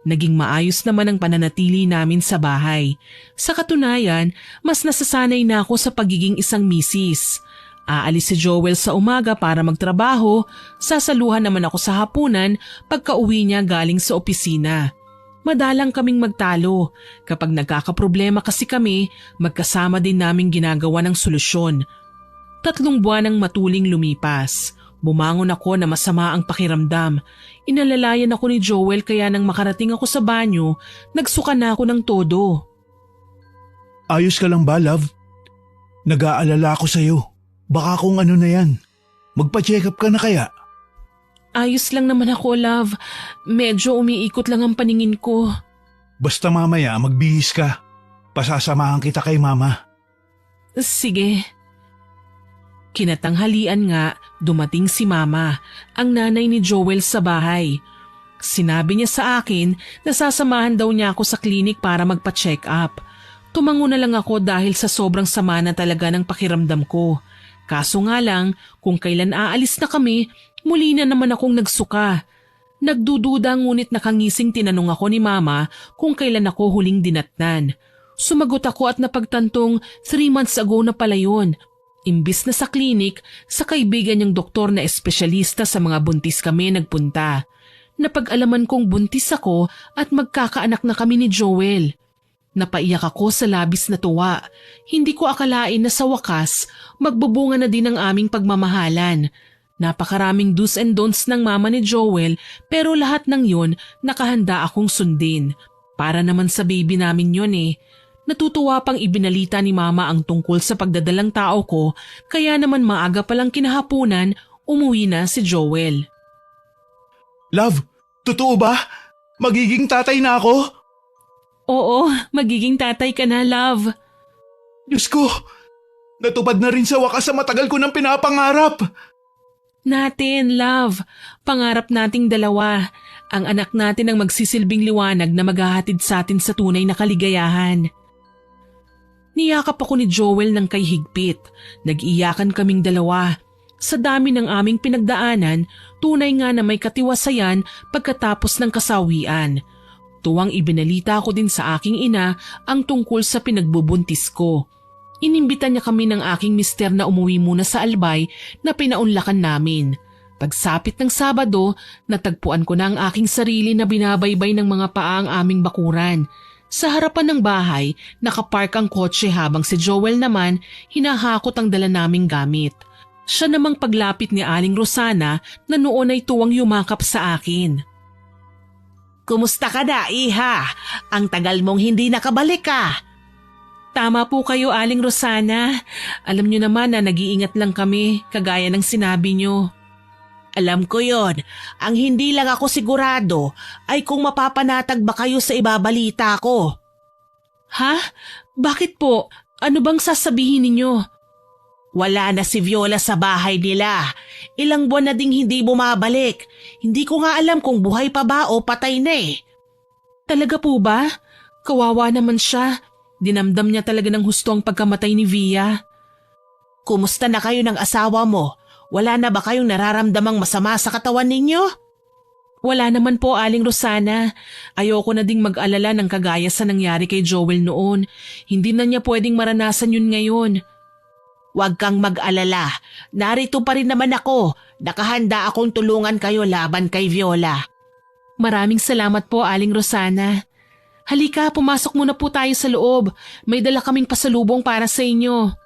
Speaker 1: Naging maayos naman ang pananatili namin sa bahay. Sa katunayan, mas nasasanay na ako sa pagiging isang misis. Aalis si Joel sa umaga para magtrabaho, sasaluhan naman ako sa hapunan pagka-uwi niya galing sa opisina. Madalang kaming magtalo. Kapag nagkakaproblema kasi kami, magkasama din naming ginagawa ng solusyon. 3 buwan ang matuling lumipas. Bumangon ako na masama ang pakiramdam. Inalalayan ako ni Joel kaya nang makarating ako sa banyo, nagsuka na ako ng todo.
Speaker 2: Ayos ka lang ba, love? Nag-aalala ako sa'yo. Baka kung ano na yan. Magpa-check up ka na kaya?
Speaker 1: Ayos lang naman ako, love. Medyo umiikot lang ang paningin ko.
Speaker 2: Basta mamaya magbihis ka. Pasasamahan kita kay mama.
Speaker 1: Sige. Kinatanghalian nga, dumating si mama, ang nanay ni Joel sa bahay. Sinabi niya sa akin na sasamahan daw niya ako sa klinik para magpa-check up. Tumango na lang ako dahil sa sobrang sama na talaga ng pakiramdam ko. Kaso nga lang, kung kailan aalis na kami, muli na naman akong nagsuka. Nagdududa ngunit nakangising tinanong ako ni mama kung kailan ako huling dinatnan. Sumagot ako at napagtantong 3 months ago na pala yun. Imbis na sa klinik, sa kaibigan niyang doktor na espesyalista sa mga buntis kami nagpunta. Napag-alaman kong buntis ako at magkakaanak na kami ni Joel. Napaiyak ako sa labis na tuwa. Hindi ko akalain na sa wakas, magbubunga na din ang aming pagmamahalan. Napakaraming do's and don'ts ng mama ni Joel pero lahat ng yun nakahanda akong sundin. Para naman sa baby namin yun eh. Natutuwa pang ibinalita ni mama ang tungkol sa pagdadalang tao ko kaya naman maaga palang kinahapunan umuwi na si Joel.
Speaker 2: Love, totoo ba? Magiging tatay na ako?
Speaker 1: Oo, magiging tatay ka na, love.
Speaker 2: Diyos ko, natupad na rin sa wakas sa matagal ko nang pinapangarap.
Speaker 1: Natin, love. Pangarap nating dalawa. Ang anak natin ang magsisilbing liwanag na maghahatid sa atin sa tunay na kaligayahan. Niyakap ako ni Joel ng kay higpit. Nag-iyakan kaming dalawa. Sa dami ng aming pinagdaanan, tunay nga na may katiwasayan pagkatapos ng kasawian. Tuwang ibinalita ko din sa aking ina ang tungkol sa pinagbubuntis ko. Inimbita niya kami ng aking mister na umuwi muna sa Albay na pinaunlakan namin. Pagsapit ng Sabado, natagpuan ko na ang aking sarili na binabaybay ng mga paa ang aming bakuran. Sa harapan ng bahay, nakapark ang kotse habang si Joel naman hinahakot ang dala naming gamit. Siya namang paglapit ni Aling Rosana na noon ay tuwang yumakap sa akin.
Speaker 3: Kumusta ka na, iha? Ang tagal mong hindi nakabalik ka.
Speaker 1: Tama po kayo, Aling Rosana. Alam niyo naman na nag-iingat lang kami, kagaya ng sinabi niyo.
Speaker 3: Alam ko yon. Ang hindi lang ako sigurado ay kung mapapanatag ba kayo sa ibabalita ko.
Speaker 1: Ha? Bakit po? Ano bang sasabihin ninyo?
Speaker 3: Wala na si Viola sa bahay nila. Ilang buwan na ding hindi bumabalik. Hindi ko nga alam kung buhay pa ba o patay na eh.
Speaker 1: Talaga po ba? Kawawa naman siya. Dinamdam niya talaga ng husto ang pagkamatay ni Via.
Speaker 3: Kumusta na kayo ng asawa mo? Wala na ba kayong nararamdamang masama sa katawan ninyo?
Speaker 1: Wala naman po, Aling Rosana. Ayoko na ding mag-alala ng kagaya sa nangyari kay Joel noon. Hindi na niya pwedeng maranasan yun ngayon.
Speaker 3: Huwag kang mag-alala. Narito pa rin naman ako. Nakahanda akong tulungan kayo laban kay Viola.
Speaker 1: Maraming salamat po, Aling Rosana. Halika, pumasok muna po tayo sa loob. May dala kaming pasalubong para sa inyo.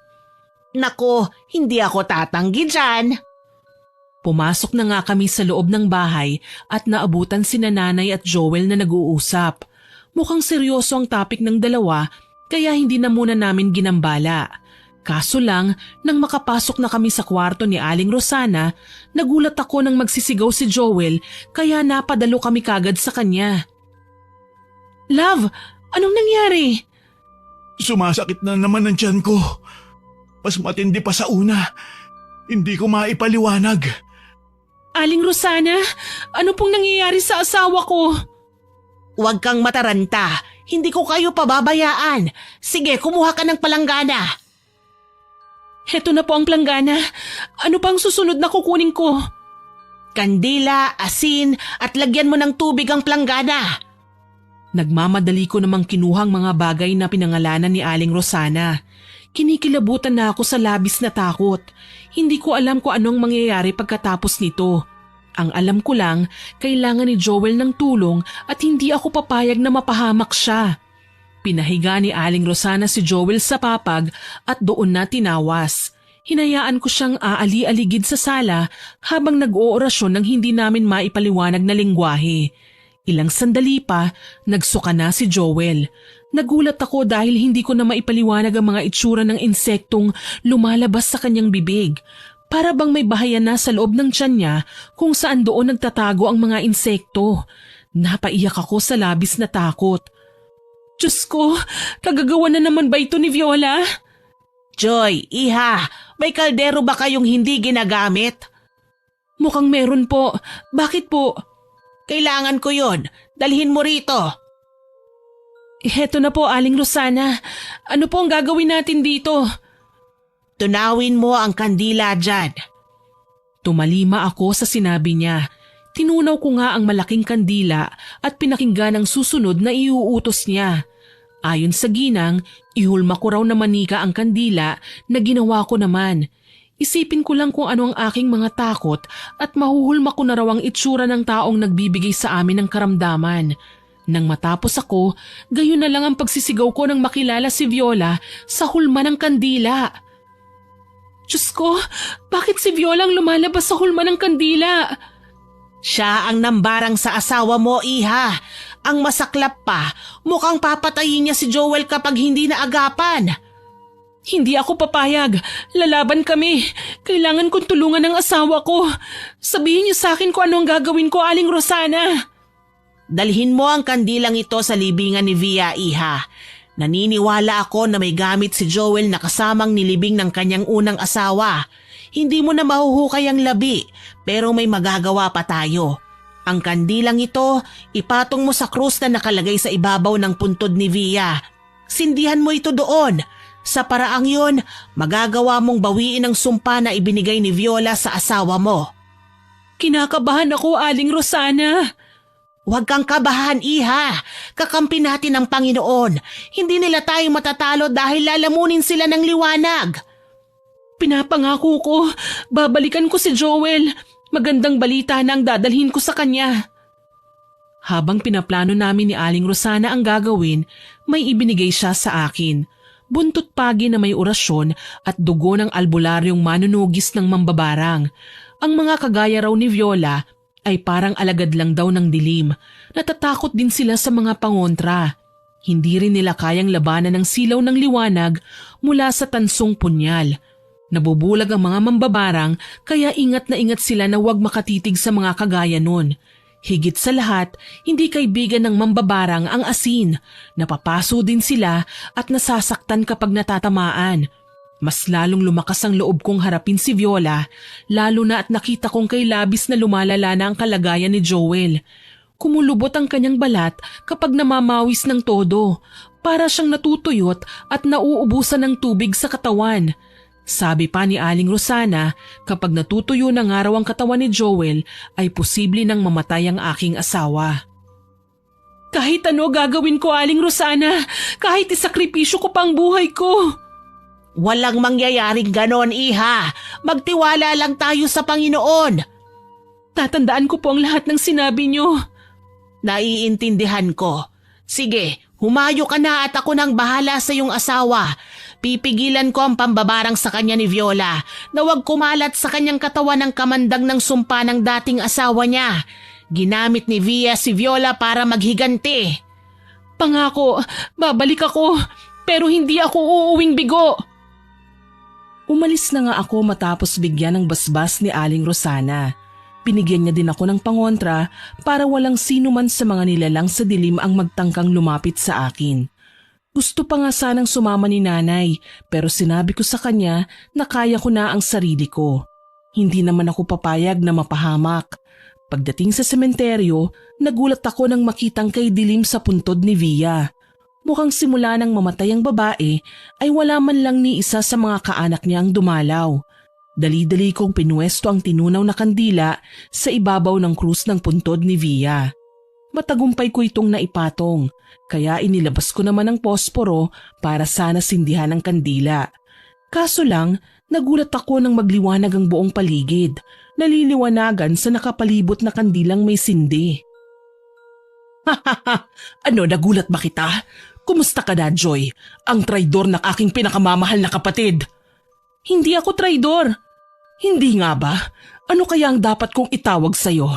Speaker 3: Nako, hindi ako tatanggi dyan.
Speaker 1: Pumasok na nga kami sa loob ng bahay at naabutan sina Nanay at Joel na nag-uusap. Mukhang seryoso ang topic ng dalawa kaya hindi na muna namin ginambala. Kaso lang, nang makapasok na kami sa kwarto ni Aling Rosana, nagulat ako nang magsisigaw si Joel kaya napadalo kami kagad sa kanya. Love, anong nangyari?
Speaker 2: Sumasakit na naman ang tiyan ko. Mas matindi pa sa una. Hindi ko maipaliwanag.
Speaker 1: Aling Rosana, ano pong nangyayari sa asawa ko?
Speaker 3: Huwag kang mataranta. Hindi ko kayo pababayaan. Sige, kumuha ka ng palanggana.
Speaker 1: Heto na po ang planggana. Ano pang susunod na kukunin ko?
Speaker 3: Kandila, asin, at lagyan mo ng tubig ang planggana.
Speaker 1: Nagmamadali ko namang kinuhang mga bagay na pinangalanan ni Aling Rosana. Kinikilabutan na ako sa labis na takot. Hindi ko alam kung anong mangyayari pagkatapos nito. Ang alam ko lang, kailangan ni Joel ng tulong at hindi ako papayag na mapahamak siya. Pinahiga ni Aling Rosana si Joel sa papag at doon na tinawas. Hinayaan ko siyang aali-aligid sa sala habang nag-oorasyon ng hindi namin maipaliwanag na lengguwahe. Ilang sandali pa, nagsuka na si Joel. Nagulat ako dahil hindi ko na maipaliwanag ang mga itsura ng insektong lumalabas sa kanyang bibig. Para bang may bahayan na sa loob ng tiyan niya kung saan doon nagtatago ang mga insekto. Napaiyak ako sa labis na takot. Diyos ko, kagagawa na naman ba ito ni Viola?
Speaker 3: Joy, iha, may kaldero ba kayong hindi ginagamit?
Speaker 1: Mukhang meron po. Bakit po?
Speaker 3: Kailangan ko yon. Dalhin mo rito.
Speaker 1: Heto na po, Aling Rosana. Ano po ang gagawin natin dito?
Speaker 3: Tunawin mo ang kandila dyan.
Speaker 1: Tumalima ako sa sinabi niya. Tinunaw ko nga ang malaking kandila at pinakinggan ang susunod na iuutos niya. Ayon sa ginang, ihulma ko raw na manika ang kandila na ginawa ko naman. Isipin ko lang kung ano ang aking mga takot at mahuhulma ko na raw ang itsura ng taong nagbibigay sa amin ng karamdaman. Nang matapos ako, gayon na lang ang pagsisigaw ko nang makilala si Viola sa hulma ng kandila. Diyos ko, bakit si Viola ang lumalabas sa hulma ng kandila?
Speaker 3: Siya ang nambarang sa asawa mo, iha. Ang masaklap pa, mukhang papatayin niya si Joel kapag hindi naagapan.
Speaker 1: Hindi ako papayag. Lalaban kami. Kailangan kong tulungan ang asawa ko. Sabihin niyo sa akin kung ano ang gagawin ko, Aling Rosana.
Speaker 3: Dalhin mo ang kandilang ito sa libingan ni Via, iha. Naniniwala ako na may gamit si Joel na kasamang nilibing ng kanyang unang asawa. Hindi mo na mahuhukay ang labi, pero may magagawa pa tayo. Ang kandilang ito, ipatong mo sa krus na nakalagay sa ibabaw ng puntod ni Via. Sindihan mo ito doon. Sa paraang yun, magagawa mong bawiin ang sumpa na ibinigay ni Viola sa asawa mo.
Speaker 1: Kinakabahan ako, Aling Rosana.
Speaker 3: Huwag kang kabahan, iha. Kakampi natin ang Panginoon. Hindi nila tayo matatalo dahil lalamunin sila ng liwanag.
Speaker 1: Pinapangako ko, babalikan ko si Joel. Magandang balita na ang dadalhin ko sa kanya. Habang pinaplano namin ni Aling Rosana ang gagawin, may ibinigay siya sa akin. Buntot pagi na may orasyon at dugo ng albularyong manunugis ng mambabarang. Ang mga kagaya raw ni Viola ay parang alagad lang daw ng dilim. Natatakot din sila sa mga pangontra. Hindi rin nila kayang labanan ng silaw ng liwanag mula sa tansong punyal. Nabubulag ang mga mambabarang kaya ingat na ingat sila na huwag makatitig sa mga kagaya nun. Higit sa lahat, hindi kaibigan ng mambabarang ang asin. Napapaso din sila at nasasaktan kapag natatamaan. Mas lalong lumakas ang loob kong harapin si Viola, lalo na at nakita kong kay labis na lumalala na ang kalagayan ni Joel. Kumulubot ang kanyang balat kapag namamawis ng todo, para siyang natutuyot at nauubusan ng tubig sa katawan. Sabi pa ni Aling Rosana, kapag natutuyo na nga raw ang katawan ni Joel, ay posible nang mamatay ang aking asawa. Kahit ano gagawin ko, Aling Rosana, kahit isakripisyo ko pang buhay ko.
Speaker 3: Walang mangyayaring ganon, iha. Magtiwala lang tayo sa Panginoon.
Speaker 1: Tatandaan ko po ang lahat ng sinabi niyo.
Speaker 3: Naiintindihan ko. Sige, humayo ka na at ako nang bahala sa iyong asawa. Pipigilan ko ang pambabarang sa kanya ni Viola na huwag kumalat sa kanyang katawan ng kamandag ng sumpa ng dating asawa niya. Ginamit ni Via si Viola para maghiganti.
Speaker 1: Pangako, babalik ako, pero hindi ako uuwing bigo. Umalis na nga ako matapos bigyan ng basbas ni Aling Rosana. Binigyan niya din ako ng pangontra para walang sino man sa mga nilalang sa dilim ang magtangkang lumapit sa akin. Gusto pa nga sanang sumama ni nanay pero sinabi ko sa kanya na kaya ko na ang sarili ko. Hindi naman ako papayag na mapahamak. Pagdating sa sementeryo, nagulat ako nang makitang kay dilim sa puntod ni Via. Mukhang simula nang mamatay ang babae ay wala man lang ni isa sa mga kaanak niya ang dumalaw. Dali-dali kong pinuwesto ang tinunaw na kandila sa ibabaw ng krus ng puntod ni Via. Matagumpay ko itong naipatong, kaya inilabas ko naman ang posporo para sana sindihan ang kandila. Kaso lang, nagulat ako nang magliwanag ang buong paligid, naliliwanagan sa nakapalibot na kandilang may sindi. Ano, nagulat ba kita? Kumusta ka na, Joy? Ang traidor ng aking pinakamamahal na kapatid. Hindi ako traidor. Hindi nga ba? Ano kaya ang dapat kong itawag sa'yo?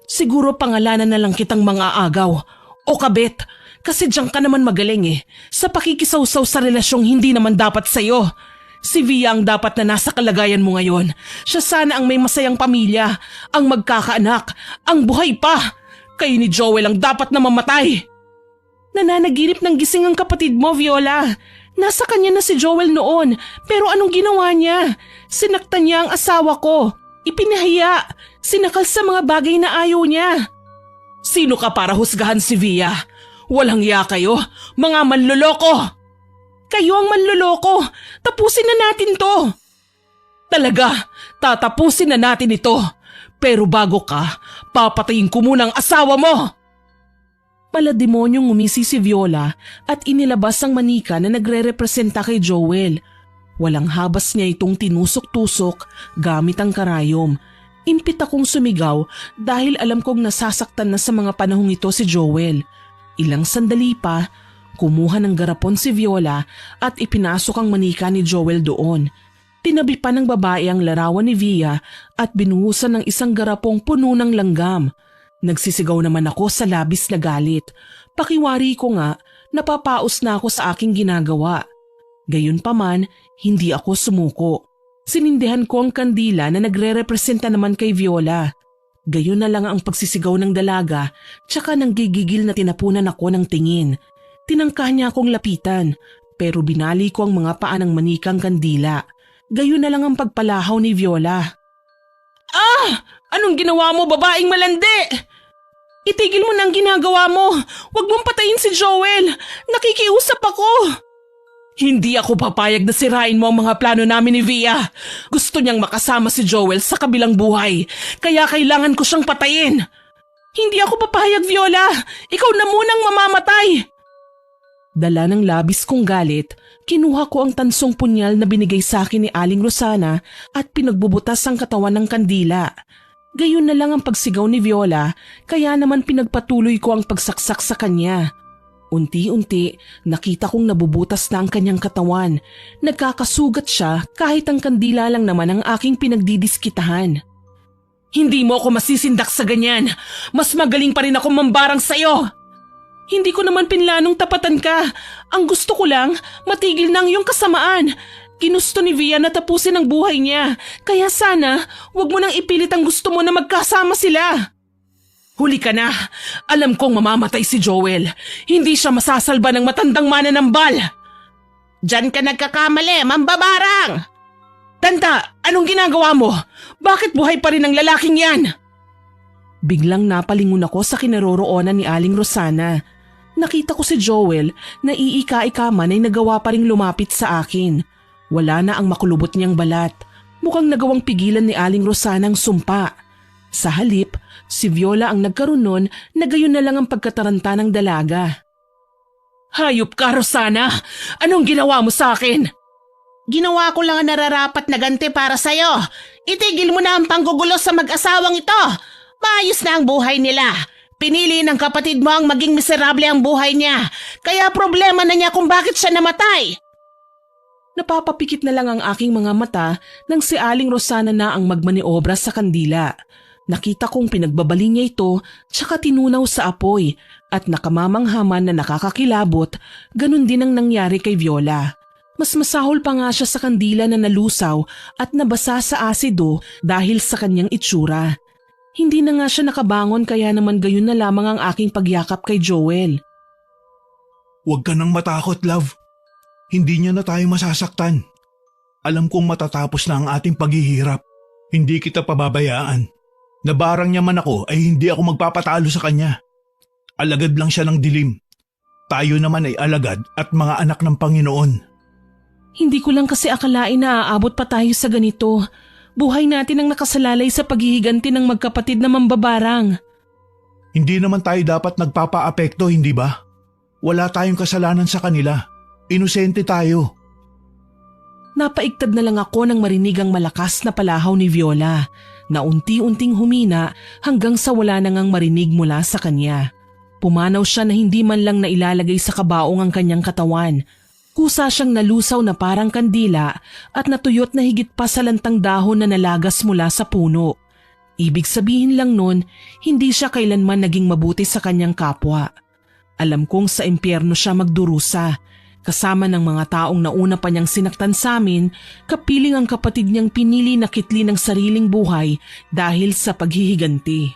Speaker 1: Siguro pangalanan na lang kitang mga agaw o kabit kasi diyan ka naman magaling sa pakikisaw-saw sa relasyong hindi naman dapat sa'yo. Si Via ang dapat na nasa kalagayan mo ngayon. Siya sana ang may masayang pamilya, ang magkakaanak, ang buhay pa. Kayo ni Joel ang dapat na mamatay. Nananaginip ng gising ang kapatid mo, Viola. Nasa kanya na si Joel noon pero anong ginawa niya? Sinaktan niya ang asawa ko. Ipinahiya. Sinakal sa mga bagay na ayaw niya. Sino ka para husgahan si Via? Walang iya kayo, mga manloloko! Kayo ang manloloko! Tapusin na natin to! Talaga, tatapusin na natin ito. Pero bago ka, papatayin ko muna ang asawa mo! Palademonyong umisi si Viola at inilabas ang manika na nagre-representa kay Joel. Walang habas niya itong tinusok-tusok gamit ang karayom. Impit akong sumigaw dahil alam kong nasasaktan na sa mga panahong ito si Joel. Ilang sandali pa, kumuha ng garapon si Viola at ipinasok ang manika ni Joel doon. Tinabi pa ng babae ang larawan ni Via at binuhusan ng isang garapong puno ng langgam. Nagsisigaw naman ako sa labis na galit. Pakiwari ko nga, napapaos na ako sa aking ginagawa. Gayunpaman, hindi ako sumuko. Sinindihan ko ang kandila na nagre-representa naman kay Viola. Gayon na lang ang pagsisigaw ng dalaga, tsaka nang gigigil na tinapunan ako ng tingin. Tinangka niya akong lapitan, pero binali ko ang mga paa ng manikang kandila. Gayon na lang ang pagpalahaw ni Viola. Ah! Anong ginawa mo, babaeng malandi? Itigil mo na ang ginagawa mo. Huwag mong patayin si Joel. Nakikiusap ako. Hindi ako papayag na sirain mo ang mga plano namin ni Via. Gusto niyang makasama si Joel sa kabilang buhay, kaya kailangan ko siyang patayin. Hindi ako papayag, Viola. Ikaw na munang mamamatay. Dala ng labis kong galit, kinuha ko ang tansong punyal na binigay sa akin ni Aling Rosana at pinagbubutas ang katawan ng kandila. Gayon na lang ang pagsigaw ni Viola, kaya naman pinagpatuloy ko ang pagsaksak sa kanya. Unti-unti, nakita kong nabubutas na ang kanyang katawan. Nagkakasugat siya kahit ang kandila lang naman ang aking pinagdidiskitahan. Hindi mo ako masisindak sa ganyan. Mas magaling pa rin ako mambarang sa'yo. Hindi ko naman pinlanong tapatan ka. Ang gusto ko lang, matigil na ang iyong kasamaan. Ginusto ni Via na tapusin ang buhay niya. Kaya sana, wag mo nang ipilit ang gusto mo na magkasama sila. Huli ka na. Alam kong mamamatay si Joel. Hindi siya masasalba ng matandang mananambal.
Speaker 3: Diyan ka nagkakamali, mambabarang!
Speaker 1: Tanda, anong ginagawa mo? Bakit buhay pa rin ang lalaking yan? Biglang napalingon ako sa kinaroroonan ni Aling Rosana. Nakita ko si Joel na iika-ika-man ay nagawa pa ring lumapit sa akin. Wala na ang makulubot niyang balat. Mukhang nagawang pigilan ni Aling Rosana ang sumpa. Sa halip, si Viola ang nagkaroon nun na gayon na lang ang pagkataranta ng dalaga. Hayop ka, Rosana! Anong ginawa mo sa akin?
Speaker 3: Ginawa ko lang ang nararapat na ganti para sa'yo. Itigil mo na ang panggugulo sa mag-asawang ito. Maayos na ang buhay nila. Pinili ng kapatid mo ang maging miserable ang buhay niya. Kaya problema na niya kung bakit siya namatay. Napapapikit na lang ang aking mga mata nang si Aling Rosana na ang magmaniobra sa kandila. Nakita kong pinagbabaling niya ito tsaka tinunaw sa apoy at nakamamanghaman na nakakakilabot, ganun din ang nangyari kay Viola. Mas masahol pa nga siya sa kandila na nalusaw at nabasa sa asido dahil sa kanyang itsura. Hindi na nga siya nakabangon kaya naman gayon na lamang ang aking pagyakap kay Joel.
Speaker 2: Huwag ka nang matakot, love. Hindi niya na tayo masasaktan. Alam kong matatapos na ang ating paghihirap. Hindi kita pababayaan. Nabarang niya man ako ay hindi ako magpapatalo sa kanya. Alagad lang siya ng dilim. Tayo naman ay alagad at mga anak ng Panginoon.
Speaker 1: Hindi ko lang kasi akalain na aabot pa tayo sa ganito. Buhay natin ang nakasalalay sa paghihiganti ng magkapatid na mambabarang.
Speaker 2: Hindi naman tayo dapat nagpapaapekto, hindi ba? Wala tayong kasalanan sa kanila. Inosente tayo.
Speaker 1: Napaigtad na lang ako nang marinig ang malakas na palahaw ni Viola na unti-unting humina hanggang sa wala na ngang marinig mula sa kanya. Pumanaw siya na hindi man lang nailalagay sa kabaong ang kanyang katawan. Kusa siyang nalusaw na parang kandila at natuyot na higit pa sa lantang dahon na nalagas mula sa puno. Ibig sabihin lang nun, hindi siya kailanman naging mabuti sa kanyang kapwa. Alam kong sa impyerno siya magdurusa, kasama ng mga taong nauna pa niyang sinaktan sa amin, kapiling ang kapatid niyang pinili na kitli ng sariling buhay dahil sa paghihiganti.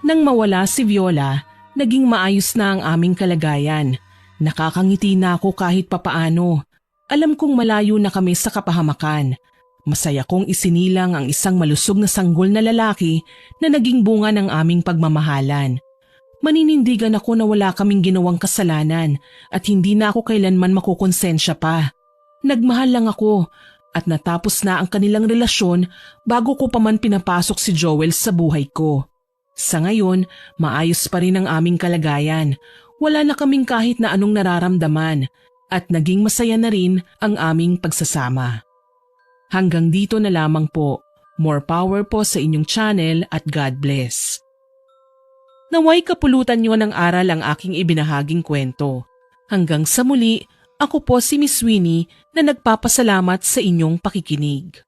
Speaker 1: Nang mawala si Viola, naging maayos na ang aming kalagayan. Nakakangiti na ako kahit papaano. Alam kong malayo na kami sa kapahamakan. Masaya kong isinilang ang isang malusog na sanggol na lalaki na naging bunga ng aming pagmamahalan. Maninindigan ako na wala kaming ginawang kasalanan at hindi na ako kailanman makukonsensya pa. Nagmahal lang ako at natapos na ang kanilang relasyon bago ko pa man pinapasok si Joel sa buhay ko. Sa ngayon, maayos pa rin ang aming kalagayan. Wala na kaming kahit na anong nararamdaman at naging masaya na rin ang aming pagsasama. Hanggang dito na lamang po. More power po sa inyong channel at God bless. Naway kapulutan nyo ng aral ang aking ibinahaging kwento. Hanggang sa muli, ako po si Miss Winnie na nagpapasalamat sa inyong pakikinig.